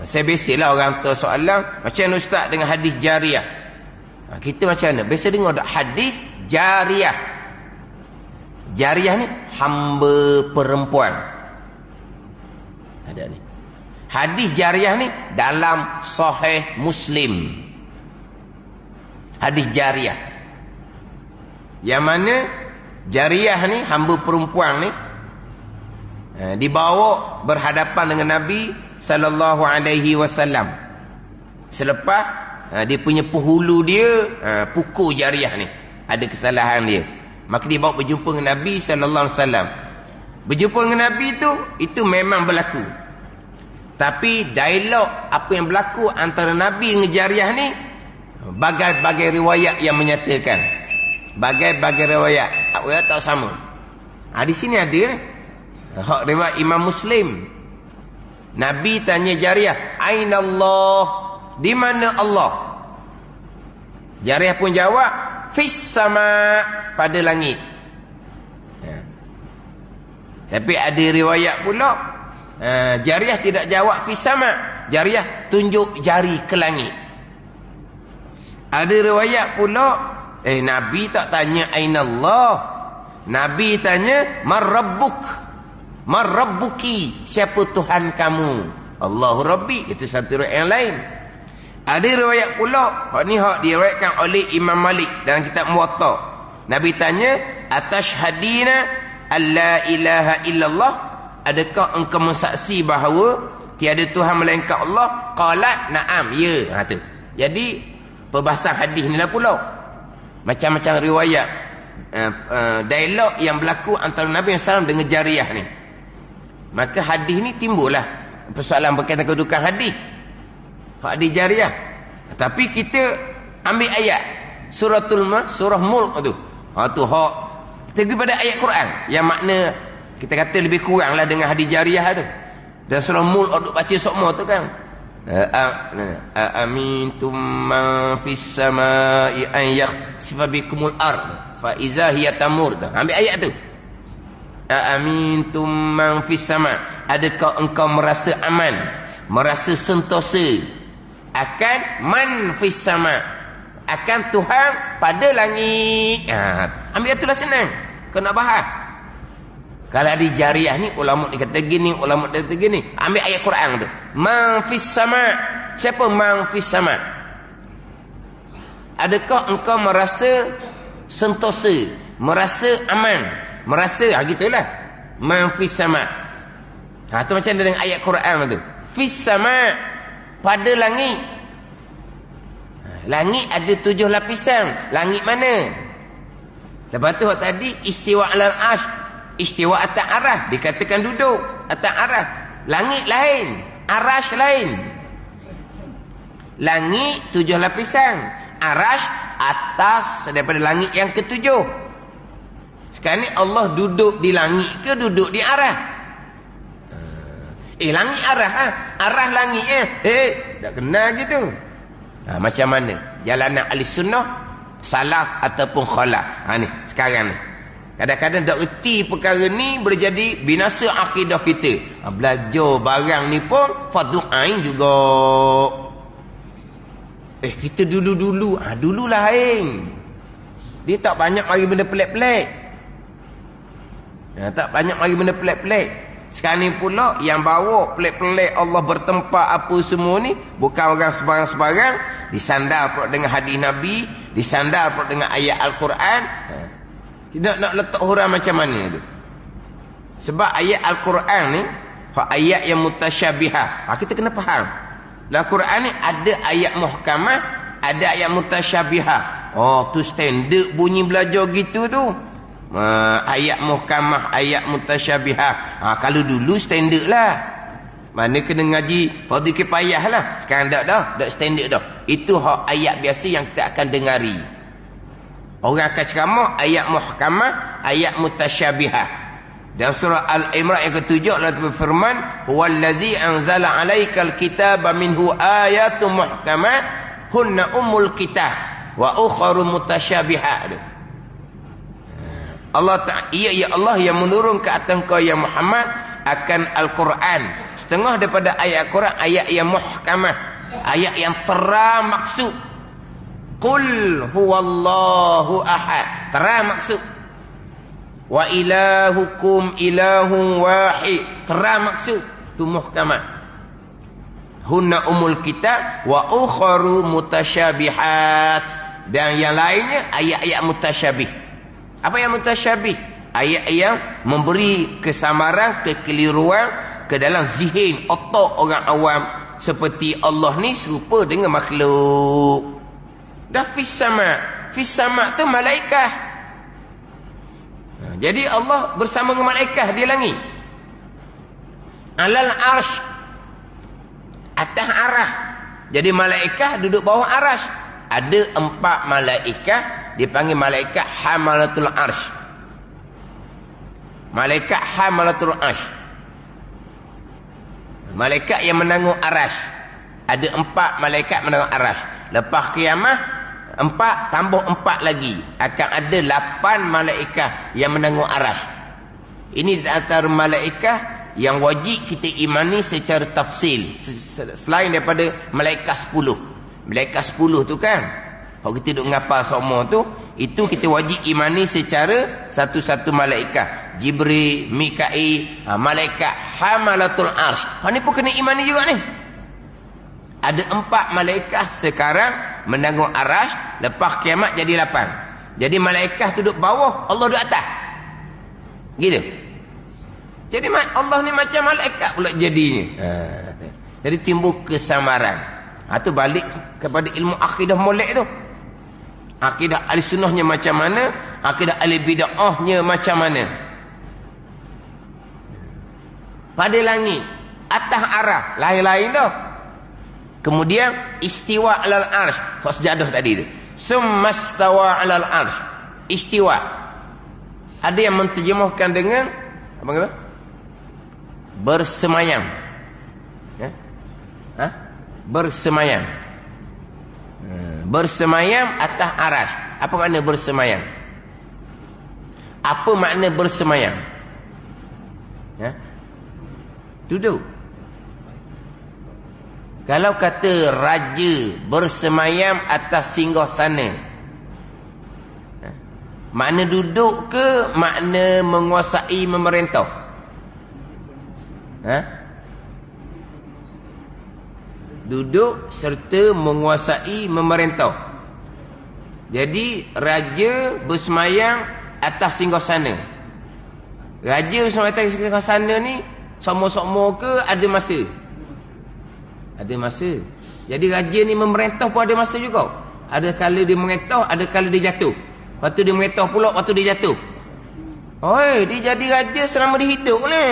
Saya biasalah orang tu soalan, macam mana ustaz dengan hadis jariah? Kita macam mana? Biasa dengar tak hadis jariah. Jariah ni hamba perempuan. Ada ni. Hadis jariah ni dalam Sahih Muslim. Hadis jariah. Yang mana jariah ni hamba perempuan ni dibawa berhadapan dengan Nabi sallallahu alaihi wasallam. Selepas dia punya penghulu dia pukul jariah ni, ada kesalahan dia, maka dia bawa berjumpa dengan Nabi sallallahu alaihi wasallam. Berjumpa dengan Nabi tu itu memang berlaku. Tapi dialog apa yang berlaku antara Nabi dengan jariah ni, bagai-bagai riwayat yang menyatakan. Bagai-bagai riwayat. Riwayat tak sama. Di sini ada ni. Hak riwayat Imam Muslim. Nabi tanya jariah, "Aina Allah?" Di mana Allah? Jariah pun jawab, "Fis sama," pada langit. Tapi ada riwayat pula jariah tidak jawab fis sama. Jariah tunjuk jari ke langit. Ada riwayat pula Nabi tak tanya aina Allah. Nabi tanya man rabbuk? Man rabbuki? Siapa Tuhan kamu? Allahu Rabbi. Itu satu riwayat yang lain. Ada riwayat pula, hak ni hak diriwayatkan oleh Imam Malik dalam kitab Muwatta. Nabi tanya, atashhadina alla ilaha illallah, adakah engkau mensaksi bahawa tiada Tuhan melainkan Allah? Qalat na'am, ya. Tu. Jadi perbahasan hadis ni lah pula. Macam-macam riwayat dialog yang berlaku antara Nabi SAW dengan jariyah ni. Maka hadis ni timbullah persoalan berkaitan kedudukan hadis. Hadis jariyah. Tapi kita ambil ayat surah Mulk tu. Tu hak pergi pada ayat Quran yang makna kita kata lebih kurang lah dengan hadis jariyah tu. Dan surah Mulk duk baca semua tu kan. Amintum man fis samai an yakhsifa bikumul ard fa iza hiya tamur. Ambil ayat tu. Amintum man fis sama, adakah engkau merasa aman, merasa sentosa akan man fis sama, akan Tuhan pada langit. Ambil itulah senang. Kau nak bahas. Kalau ada jariyah ni, ulama ni kata gini, ulama dia kata gini. Ambil ayat Quran tu. Man fis sama. Siapa man fis sama? Adakah engkau merasa sentosa, merasa aman, merasa, gitulah. Man fis sama. Tu macam dengan ayat Quran tu. Fis sama, pada langit. Langit ada 7 lapisan. Langit mana? Lepas tu tadi istiwa alal arsh, istiwa atas arah, dikatakan duduk atas arah. Langit lain, arash lain. Langit 7 lapisan, arash atas daripada langit yang ke-7. Sekarang ni Allah duduk di langit ke duduk di arah? Langit arah arah langit tak kenal gitu. Macam mana jalanan ahli sunnah, salaf ataupun khalaf? Ni sekarang ni kadang-kadang tak reti perkara ni boleh jadi binasa akidah kita. Belajar barang ni pun fardu ain juga. Kita dulu-dulu dulu lain. Dia tak banyak mari benda pelik-pelik. Tak banyak mari benda pelik-pelik. Sekarang ni pula yang bawa pelik-pelik Allah bertempat apa semua ni bukan orang sebarang-sebarang. Disandar pula dengan hadis Nabi, disandar pula dengan ayat Al-Quran. Tidak nak letak hurang macam mana tu. Sebab ayat Al-Quran ni ayat yang mutasyabihah. Kita kena faham. Dalam Quran ni ada ayat muhkamah, ada ayat mutasyabihah. Tu standard bunyi belajar gitu tu. Ayat muhkamah, ayat mutasyabihah. Kalau dulu standard lah. Mana kena ngaji fardu kifayah lah. Sekarang tak standard dah. Itu hak ayat biasa yang kita akan dengari. Orang akan ceramah ayat muhkamah, ayat mutasyabihah. Dan surah Al-Imran yang ke-7 Allah berfirman, "Huwallazi anzala 'alaikal kitaba minhu ayatun muhkamat hunna ummul kitab wa ukharu mutasyabihat." Allah ia Allah yang menurun ke atas kau ya Muhammad akan Al-Quran. Setengah daripada ayat Al-Quran ayat yang muhkamah, ayat yang terang maksud. Qul huwallahu ahad, terang maksud. Wa ilahukum ilahun wahid, terang maksud. Tu muhkamah. Hunna umul kitab wa ukharu mutasyabihat. Dan yang lainnya ayat-ayat mutasyabih. Apa yang mutasyabih? Ayat yang memberi kesamaran, kekeliruan ke dalam zihin, otak orang awam. Seperti Allah ni serupa dengan makhluk. Dah fis sama. Fis sama tu malaikat. Jadi Allah bersama dengan malaikat di langit. Alal arsh, atas arah. Jadi malaikat duduk bawah arsh. Ada 4 malaikat dipanggil malaikat hamalatul arsh. Malaikat hamalatul arsh, malaikat yang menanggung arsh. Ada 4 malaikat menanggung arsh. Lepas kiamat 4 tambah 4 lagi, akan ada 8 malaikat yang menanggung arsh. Ini di antara malaikat yang wajib kita imani secara tafsil, selain daripada malaikat 10. Malaikat 10 tu kan, kalau kita duk ngapal semua tu, itu kita wajib imani secara satu-satu malaikat. Jibril, Mikail, malaikat hamalatul arsh. Ni pun kena imani juga ni. Ada 4 malaikat sekarang menanggung arsh. Lepas kiamat jadi 8. Jadi malaikat duduk bawah, Allah duduk atas. Gitu. Jadi Allah ni macam malaikat pula jadinya. Jadi timbul kesamaran. Itu balik kepada ilmu akidah molek tu. Akidah ahli sunnahnya macam mana, akidah ahli bid'ahnya macam mana. Pada langit, atas arah, lain-lain dah. Kemudian istiwa alal arsh, sejadah tadi tu. Summastawa alal arsh, istiwa. Ada yang menterjemahkan dengan apa kata? Bersemayam. Ya? Bersemayam. Bersemayam atas arasy. Apa makna bersemayam? Apa makna bersemayam? Ya? Duduk. Kalau kata raja bersemayam atas singgahsana, makna duduk ke makna menguasai memerintah? Duduk serta menguasai memerintah. Jadi raja bersemayam atas singgahsana. Raja bersemayam atas singgahsana ni sama-sama ke ada masa? Ada masa. Jadi raja ni memerintah pun ada masa juga. Ada kala dia memerintah, ada kala dia jatuh. Lepas tu dia memerintah pula, lepas tu dia jatuh. Oi, dia jadi raja selama dia hidup ni.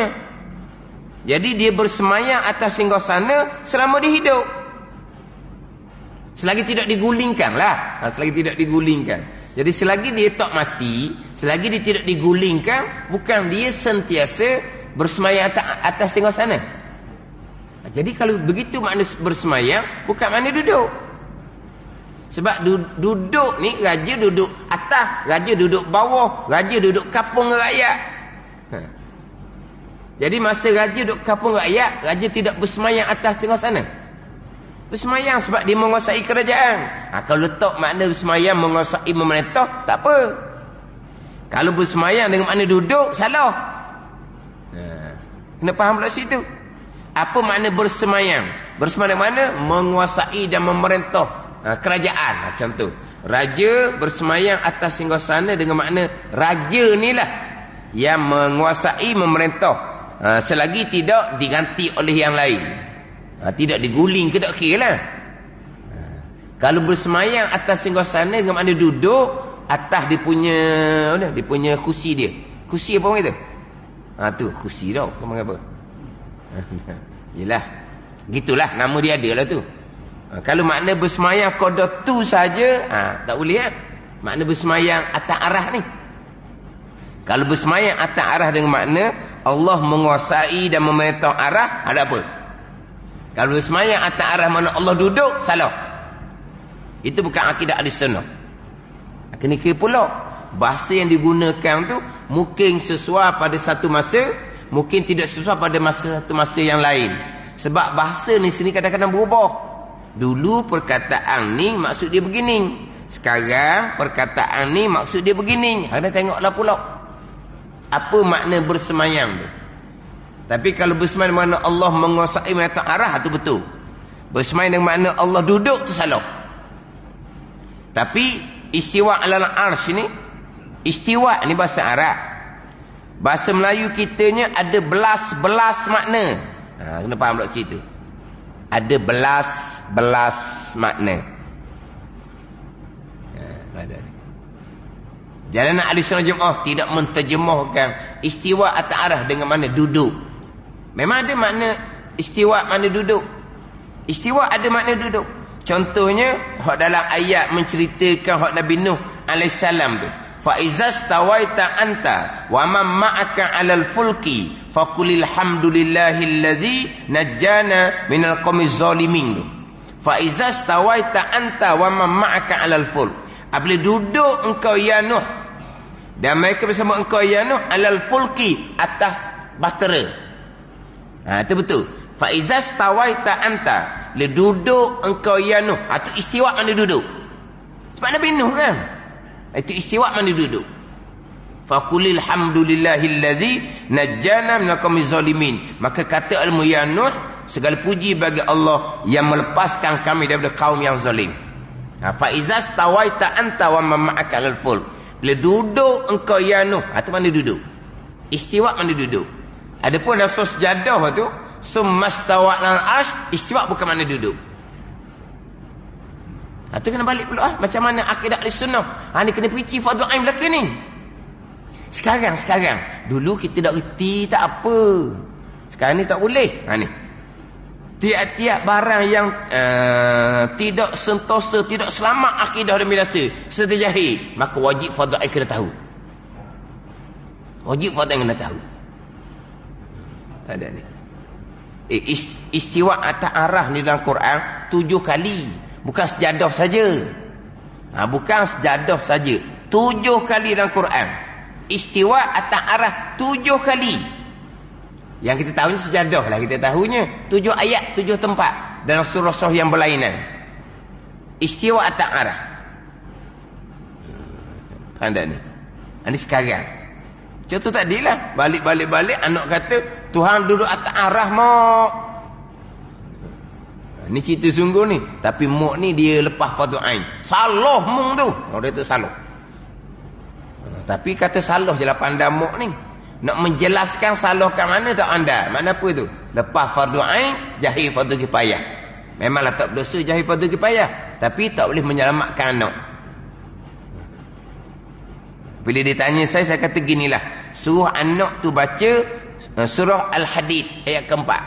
Jadi dia bersemayam atas singgahsana selama dia hidup. Selagi tidak digulingkan lah. Selagi tidak digulingkan. Jadi selagi dia tak mati, selagi dia tidak digulingkan, bukan dia sentiasa bersemayam atas singgahsana. Jadi kalau begitu makna bersemayam, bukan makna duduk. Sebab duduk ni, raja duduk atas, raja duduk bawah, raja duduk kapung rakyat. Jadi masa raja duduk kapung rakyat, raja tidak bersemayam atas singgahsana. Bersemayam sebab dia menguasai kerajaan. Kalau letak makna bersemayam menguasai memerintah, tak apa. Kalau bersemayam dengan makna duduk, salah. Kena faham pula situ. Apa makna bersemayam? Bersemayam mana? Menguasai dan memerintah kerajaan. Macam tu. Raja bersemayam atas singgahsana dengan makna raja ni lah yang menguasai memerintah. Selagi tidak diganti oleh yang lain. Tidak diguling ke tak kira lah. Kalau bersemayam atas singgahsana dengan makna duduk atas dia punya kursi dia. Kursi apa orang kata? Tu kursi tau. Kau apa? Yelah, gitulah nama dia ada lah tu. Kalau makna bersemayam qada tu saja, tak boleh kan? Makna bersemayam atas arah ni. Kalau bersemayam atas arah dengan makna Allah menguasai dan memerintah arah, ada apa? Kalau bersemayam atas arah mana Allah duduk, salah. Itu bukan akidah ahli sunnah. Kena kira pula bahasa yang digunakan tu mungkin sesuai pada satu masa, mungkin tidak sesuai pada satu masa yang lain. Sebab bahasa ni sini kadang-kadang berubah. Dulu perkataan ni maksud dia begini, sekarang perkataan ni maksud dia begini. Ada tengoklah pula apa makna bersemayam tu. Tapi kalau bersemayam makna Allah menguasai mata arah, tu betul. Bersemayam dengan makna Allah duduk, tu salah. Tapi istiwa alal arsh ni, istiwa ni bahasa Arab. Bahasa Melayu kitanya ada belas-belas makna. Kena faham tak situ. Ada belas-belas makna. Jalanan ahli sunnah jemaah tidak menterjemahkan istiwa atas arah dengan mana duduk. Memang ada makna istiwa makna duduk. Istiwa ada makna duduk. Contohnya dalam ayat menceritakan hak Nabi Nuh alaihissalam tu. Fa izas tawaita anta wa man ma'aka 'alal fulki faqulil hamdulillahillazi najjana minal qaumiz zalimin. Fa izas tawaita anta wa man ma'aka 'alal fulk. Apabila duduk engkau ya Nuh dan mereka bersama engkau ya Nuh 'alal fulki, atas bahtera. Itu betul. Fa izas tawaita anta, le duduk engkau ya Nuh. Itu istiwa mana duduk. Sebab Nabi Nuh kan. Itu istiwa mana duduk. Faqulil hamdulillahillazi najjana minal qaumiz zalimin. Maka kata ilmu ya Nuh, segala puji bagi Allah yang melepaskan kami daripada kaum yang zalim. Fa iza stawaita anta wa man ma'aka 'alal fulk. Bila duduk engkau ya Nuh, tu mana duduk? Istiwa mana duduk? Adapun asal sejadah tu, summastawa 'alal arsh, istiwa bukan mana duduk. Tu kena balik pula macam mana akidah Ahlussunnah. Ni kena perici fardu ain belaka ni. Sekarang dulu kita tak reti tak apa. Sekarang ni tak boleh. Ni. Tiap-tiap barang yang tidak sentosa, tidak selamat akidah dan mirasa serta jahil, maka wajib fardu ain kena tahu. Wajib fardu ain kena tahu. Ada ni. Istiwa atas arah ni dalam Quran 7 kali. Bukan sejadah saja. Bukan sejadah saja. 7 kali dalam Quran. Istiwa atas arah 7 kali. Yang kita tahu ni sejadah lah kita tahunya. 7 ayat, 7 tempat dalam surah-surah yang berlainan. Istiwa atas arah. Faham tak ni? Ini sekarang. Contoh tadilah. Balik anak kata Tuhan duduk atas arah mak. Ni cerita sungguh ni. Tapi mak ni dia lepas fardu ain. Salah mung tu. Dia tu salah. Tapi kata salah je lah pandang mak ni. Nak menjelaskan salah kat mana tak anda. Mana apa tu? Lepas fardu ain, jahil fardu kifayah. Memanglah tak berdosa jahil fardu kifayah. Tapi tak boleh menyelamatkan anak. Bila dia tanya saya kata ginilah. Suruh anak tu baca surah Al-Hadid ayat keempat.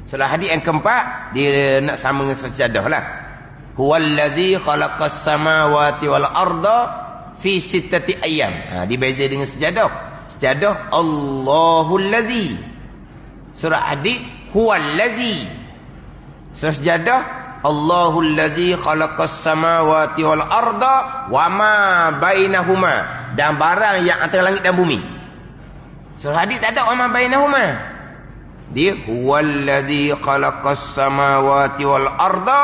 Surah Hadid yang keempat, dia nak sama dengan sejadah lah. Huwallazi khalaqas samawati wal arda fi sittati ayyam. Dia beza dengan sejadah. Sejadah Allahul ladzi. Surah Hadid huwallazi. Surah sejadah Allahul ladzi khalaqas samawati wal arda wa ma bainahuma, dan barang yang antara langit dan bumi. Surah Hadid tak ada wa ma bainahuma. Dia huwallazi khalaqas samawati wal arda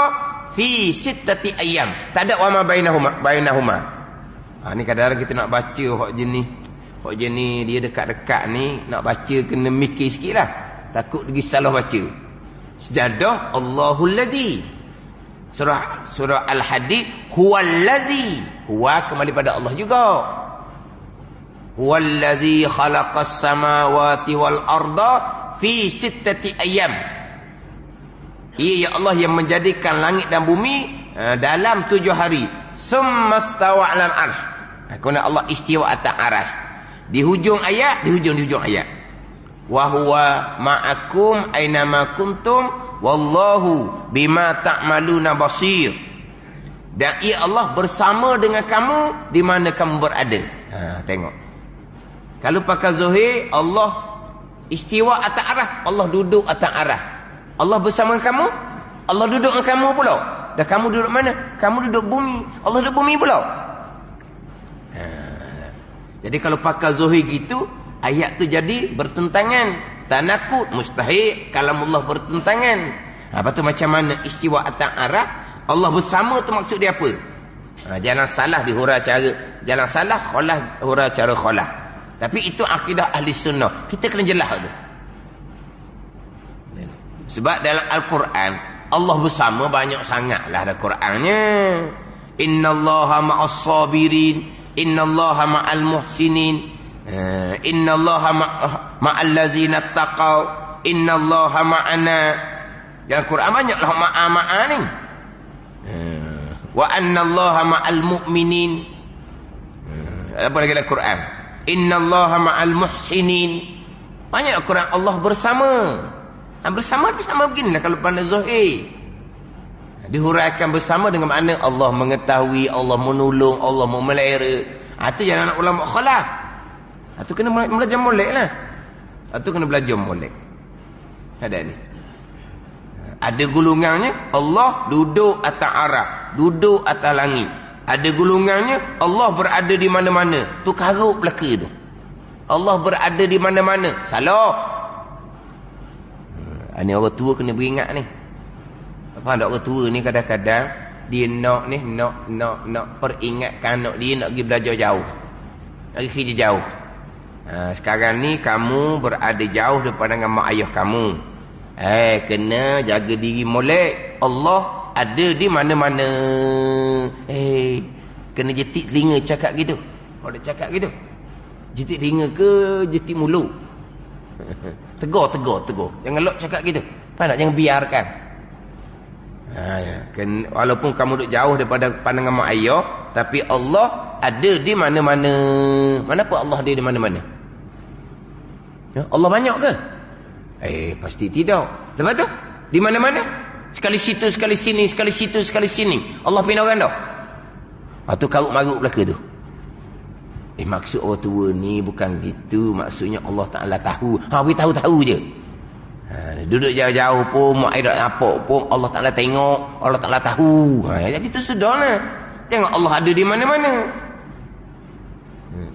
fi sittati ayyam. Tak ada wa ma bainahuma. Ni kadang-kadang kita nak baca hak jenis dia dekat-dekat ni, nak baca kena mikir sikitlah. Takut lagi salah baca. Sejadah Allahul ladzi. Surah Al-Hadid huwallazi. Huwa kembali pada Allah juga. Huwallazi khalaqas samawati wal arda fi sittati ayyam. Ia ya Allah yang menjadikan langit dan bumi dalam 7 hari. Summastawa 'alal arsh. Kerana Allah istiwa atas arsh. Di hujung ayat, di hujung ayat. Wa huwa ma'akum ainama kuntum wallahu bima ta'maluna basir. Dan ia Allah bersama dengan kamu di mana kamu berada. Tengok. Kalau pakai zahir, Allah istiwa atas arah, Allah duduk atas arah. Allah bersama kamu, Allah duduk dengan kamu pula. Dan kamu duduk mana? Kamu duduk bumi, Allah duduk bumi pula. Jadi kalau pakai zahir gitu, ayat tu jadi bertentangan. Tanakut, mustahil, kalamullah bertentangan. Lepas tu macam mana istiwa atas arah, Allah bersama tu maksud dia apa? Jangan salah di huraian cara, jangan salah khalah huraian cara khalah. Tapi itu akidah ahli sunnah. Kita kena jelas tu. Sebab dalam Al-Quran Allah bersama banyak sangatlah dalam Qurannya. Innallaha ma'as sabirin, innallaha ma'al muhsinin, innallaha ma'al ladzina taqaw, innallaha ma'ana. Dalam Quran banyaklah ma'a ni. Wa annallaha ma'al mu'minin. Apa lagi dalam Quran? Innallaha ma'al muhsinin. Banyak Quran Allah bersama. Bersama beginilah kalau pandai zahir. Dihuraikan bersama dengan makna Allah mengetahui, Allah menolong, Allah memelihara. Itu jangan anak ulama khalah. Itu kena belajar molek lah. Itu kena belajar molek. Ada ni. Ada gulungannya Allah duduk atas arah, duduk atas langit. Ada gulungannya Allah berada di mana-mana. Tu karuk belaka tu. Allah berada di mana-mana. Salah. Ini orang tua kena beringat ni. Faham tak, orang tua ni kadang-kadang dia nak peringatkan anak dia nak pergi belajar jauh. Nak pergi kerja jauh. Sekarang ni kamu berada jauh daripada dengan mak ayah kamu. Kena jaga diri molek. Allah ada di mana-mana. Kena jetik telinga cakap gitu. Orang cakap gitu. Jetik telinga ke jetik mulut? Tegur. Jangan lok cakap gitu. Faham tak? Jangan biarkan. Walaupun kamu duduk jauh daripada pandangan mak ayah, tapi Allah ada di mana-mana. Mana pun Allah ada di mana-mana. Allah banyak ke? Pasti tidak. Lepas tu, di mana-mana? Sekali situ, sekali sini, sekali situ, sekali sini. Allah pindah orang dah. Tu karut-marut belaka tu. Maksud orang tua ni bukan gitu. Maksudnya Allah Ta'ala tahu. Beritahu tahu je. Duduk jauh-jauh pun, mak air apa pun, Allah Ta'ala tengok, Allah Ta'ala tahu. Itu sudah lah. Jangan Allah ada di mana-mana.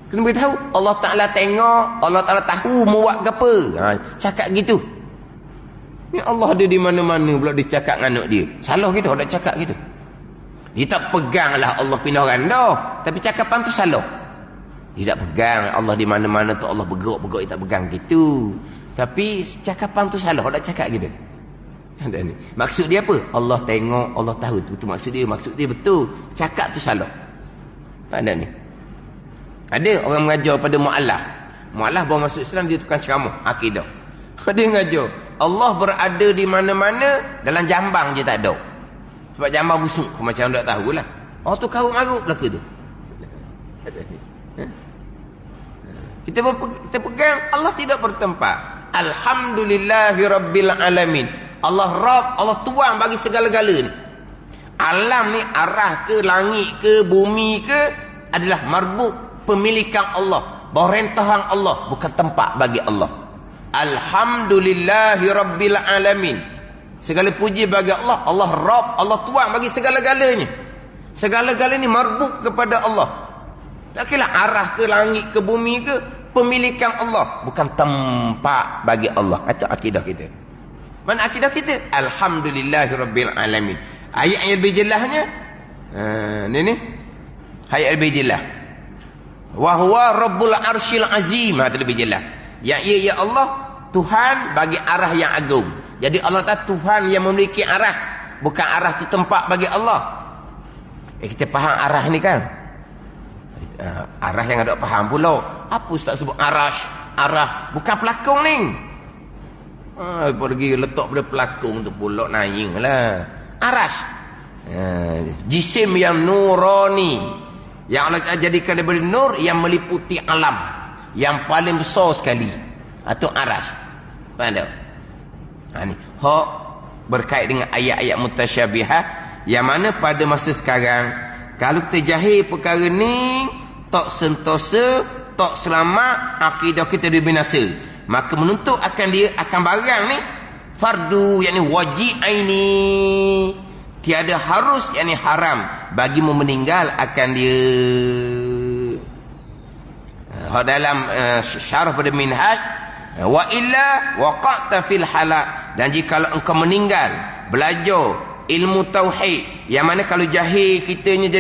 Kena beritahu, Allah Ta'ala tengok, Allah Ta'ala tahu mau buat ke apa. Cakap gitu. Ni Allah ada di mana-mana pula dia cakap dengan anak dia. Salah gitu, orang cakap gitu. Dia tak pegang lah Allah pindah randa, tapi cakapan tu salah. Dia tak pegang Allah di mana-mana tu, Allah bergerak dia tak pegang gitu. Tapi cakapan tu salah, orang cakap gitu. Maksud dia apa? Allah tengok, Allah tahu. Itu maksud dia betul. Cakap tu salah. Faham ni? Ada orang mengajar pada mu'allah. Mu'allah baru masuk Islam, dia tukang ceramah akidah. Dia mengajar Allah berada di mana-mana, dalam jambang je tak ada. Sebab jambang busuk, macam tak tahulah. Tu karut-marut belaka tu. Kita pegang Allah tidak bertempat. Alhamdulillahirabbil alamin. Allah Rabb, Allah Tuhan bagi segala-gala ni. Alam ni arah ke, langit ke, bumi ke, adalah marbuk pemilikan Allah, pemerintahan Allah, bukan tempat bagi Allah. Alhamdulillahirabbil alamin. Segala puji bagi Allah. Allah Rabb, Allah Tuhan bagi segala-galanya. Segala-galanya ni marbuk kepada Allah. Tak kira arah ke, langit ke, bumi ke, pemilikan Allah, bukan tempat bagi Allah. Itu akidah kita. Mana akidah kita? Alhamdulillahirabbil alamin. Ayat yang lebih jelasnya ni ayat lebih jelas. Wa huwa rabbul arsyil azim. Itu lebih jelas. Ya Allah Tuhan bagi arah yang agung. Jadi Allah tahu Tuhan yang memiliki arah, bukan arah tu tempat bagi Allah. Kita faham arah ni kan? Arah yang ada faham pula. Apa ustaz sebut arah? Bukan pelakon ni. Pergi letak pada pelakon tu pula naing lah. Arash. Jisim yang nurani, yang Allah jadikan daripada nur yang meliputi alam, yang paling besar sekali. Itu arash. Faham tak? Ni hak berkait dengan ayat-ayat mutasyabihat, yang mana pada masa sekarang kalau kita jahil perkara ni, tak sentosa, tak selamat, akidah kita dibinasa. Maka menuntut akan dia akan barang ni fardu, yakni wajib aini, tiada harus, yakni haram bagi meninggal akan dia. Dalam syarah pada minhaj, wa illa waqa'ta fil halak. Dan jika engkau meninggal belajar ilmu tauhid, yang mana kalau jahil kitanya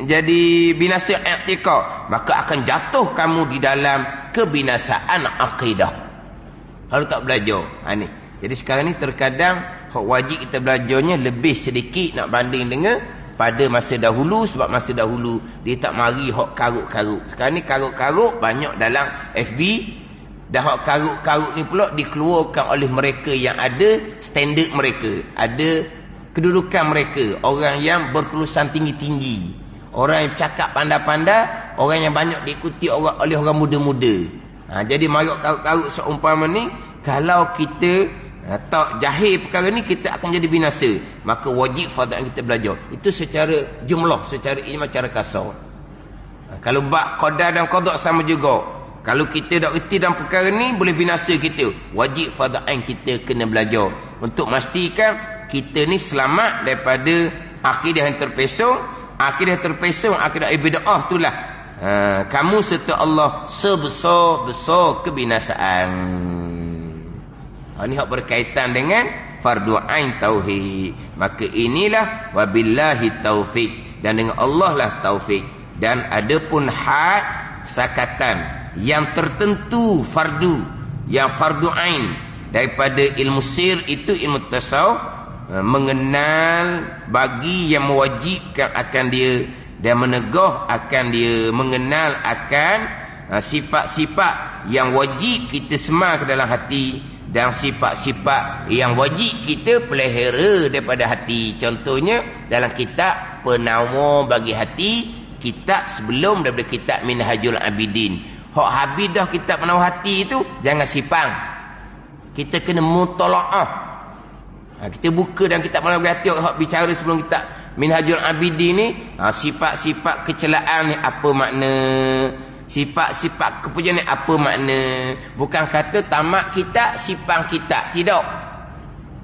jadi binasa i'tiqad, maka akan jatuh kamu di dalam kebinasaan akidah kalau tak belajar. Ni jadi sekarang ni terkadang hak wajib kita belajarnya lebih sedikit nak banding dengan pada masa dahulu. Sebab masa dahulu dia tak mari hak karut-karut. Sekarang ni karut-karut banyak dalam FB. Dan hak karut-karut ni pula dikeluarkan oleh mereka yang ada standard mereka, ada kedudukan mereka, orang yang berkelulusan tinggi-tinggi, orang yang cakap pandai-pandai, orang yang banyak diikuti oleh orang muda-muda. Jadi maruk karut-karut seumpama ni, kalau kita tak jahil perkara ni, kita akan jadi binasa. Maka wajib fardu kita belajar. Itu secara jumlah, secara ilmu, secara kasar. Kalau bab qadar dan qada sama juga. Kalau kita tak reti dalam perkara ni, boleh binasa kita. Wajib fardu ain kita kena belajar untuk memastikan kita ni selamat daripada akidah yang terpesong. Akidah terpesong, akidah bid'ah itulah kamu serta Allah sebesar-besar kebinasaan. Ini hak berkaitan dengan fardu ain tauhid. Maka inilah wabillahi taufik, dan dengan Allah lah taufik. Dan adapun had sakatan yang tertentu fardu, yang fardu ain daripada ilmu sir, itu ilmu tasawuf, mengenal bagi yang mewajibkan akan dia, dan menegah akan dia, mengenal akan sifat-sifat yang wajib kita semar ke dalam hati, dan sifat-sifat yang wajib kita pelihara daripada hati. Contohnya dalam kitab Penawar bagi Hati, kitab sebelum daripada kitab Minhajul Abidin. Hak habis dah kitab Penawar Hati itu, jangan sipang. Kita kena mutalaah. Kita buka dalam kitab Penawar bagi Hati, hak bicara sebelum kitab Minhajul Abidin ni, sifat-sifat kecelaan ni apa makna, sifat-sifat kepujian ni apa makna. Bukan kata tamat kitab sipang kitab, tidak.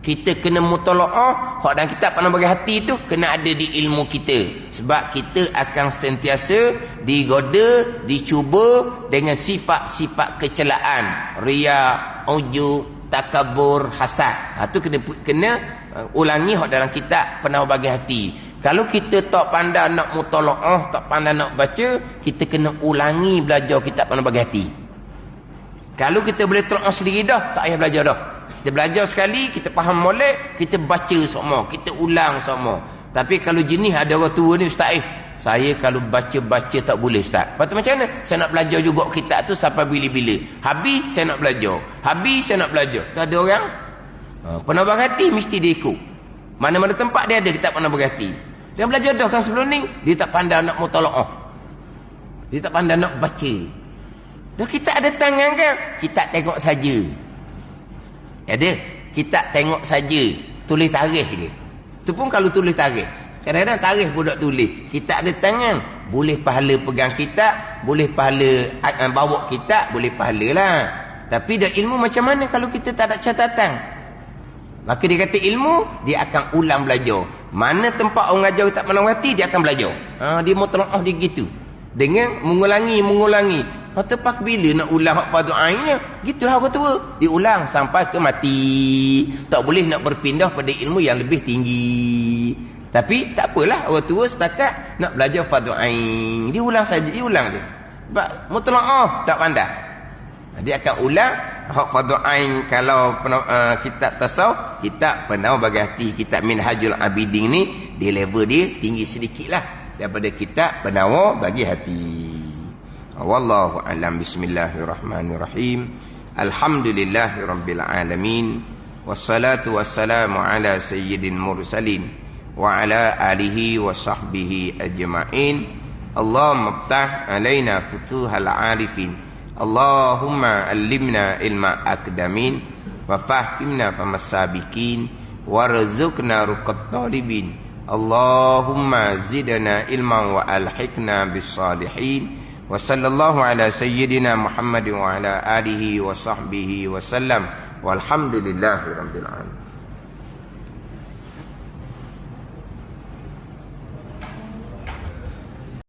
Kita kena mutalaah hak dalam kitab Penawar bagi Hati tu kena ada di ilmu kita, sebab kita akan sentiasa digoda, dicuba dengan sifat-sifat kecelaan, riya, ujub, takabur, hasad. Itu kena ulangi hak dalam kitab Penawar bagi Hati. Kalau kita tak pandai nak mutalaah, tak pandai nak baca, kita kena ulangi belajar kitab Penawar bagi Hati. Kalau kita boleh telaah sendiri dah, tak payah belajar dah. Kita belajar sekali, kita faham molek, kita baca semua, kita ulang semua. Tapi kalau jenis ada orang tua ni, ustaz, saya kalau baca-baca tak boleh, ustaz. Lepas tu macam mana? Saya nak belajar juga kitab tu sampai bila-bila. Habis saya nak belajar, habis saya nak belajar. Tak ada orang Penawar bagi Hati mesti dia ikut. Mana-mana tempat dia ada kitab Penawar bagi Hati. Dia belajar dah kan sebelum ni, dia tak pandai nak mutalaah, dia tak pandai nak baca. Dah kita ada tangan kan, kita tengok saja. Ada, kita tengok saja, tulis tarikh dia. Tu pun kalau tulis tarikh. Kadang-kadang tarikh pun tak tulis. Kita ada tangan, boleh pahala pegang kitab, boleh pahala bawa kitab, boleh pahala lah. Tapi dah ilmu macam mana kalau kita tak ada catatan? Maka dia kata ilmu, dia akan ulang belajar. Mana tempat orang ajar kitab Penawar Hati, dia akan belajar. Dia mutalaah dia gitu. Dengan mengulangi. Lepas bila nak ulang hak fardu ainnya? Gitulah orang tua. Diulang sampai ke mati. Tak boleh nak berpindah pada ilmu yang lebih tinggi. Tapi tak apalah, orang tua setakat nak belajar fardu ain. Diulang saja, diulang je. Sebab mutalaah tak pandai. Dia akan ulang hak fardu ain. Kalau kitab tasawuf, kitab Penawar bagi Hati, kitab Minhajul Abidin ni, di level dia tinggi sedikitlah daripada kitab Penawar bagi Hati. Wallahu a'lam. Bismillahirrahmanirrahim. Alhamdulillahirabbil alamin. Wassalatu wassalamu ala sayyidil mursalin wa ala alihi wa sahbihi ajma'in. Allahumma iftah alaina futuhal arifin. Allahumma allimna ilma akdamin wa fahimna famasabikin warzuqna ruqat talibin. Allahumma zidna ilman wa alhiqna bis salihin. Wa sallallahu ala sayyidina Muhammad wa ala alihi wa sahbihi wa sallam. Walhamdulillahi rabbil alamin.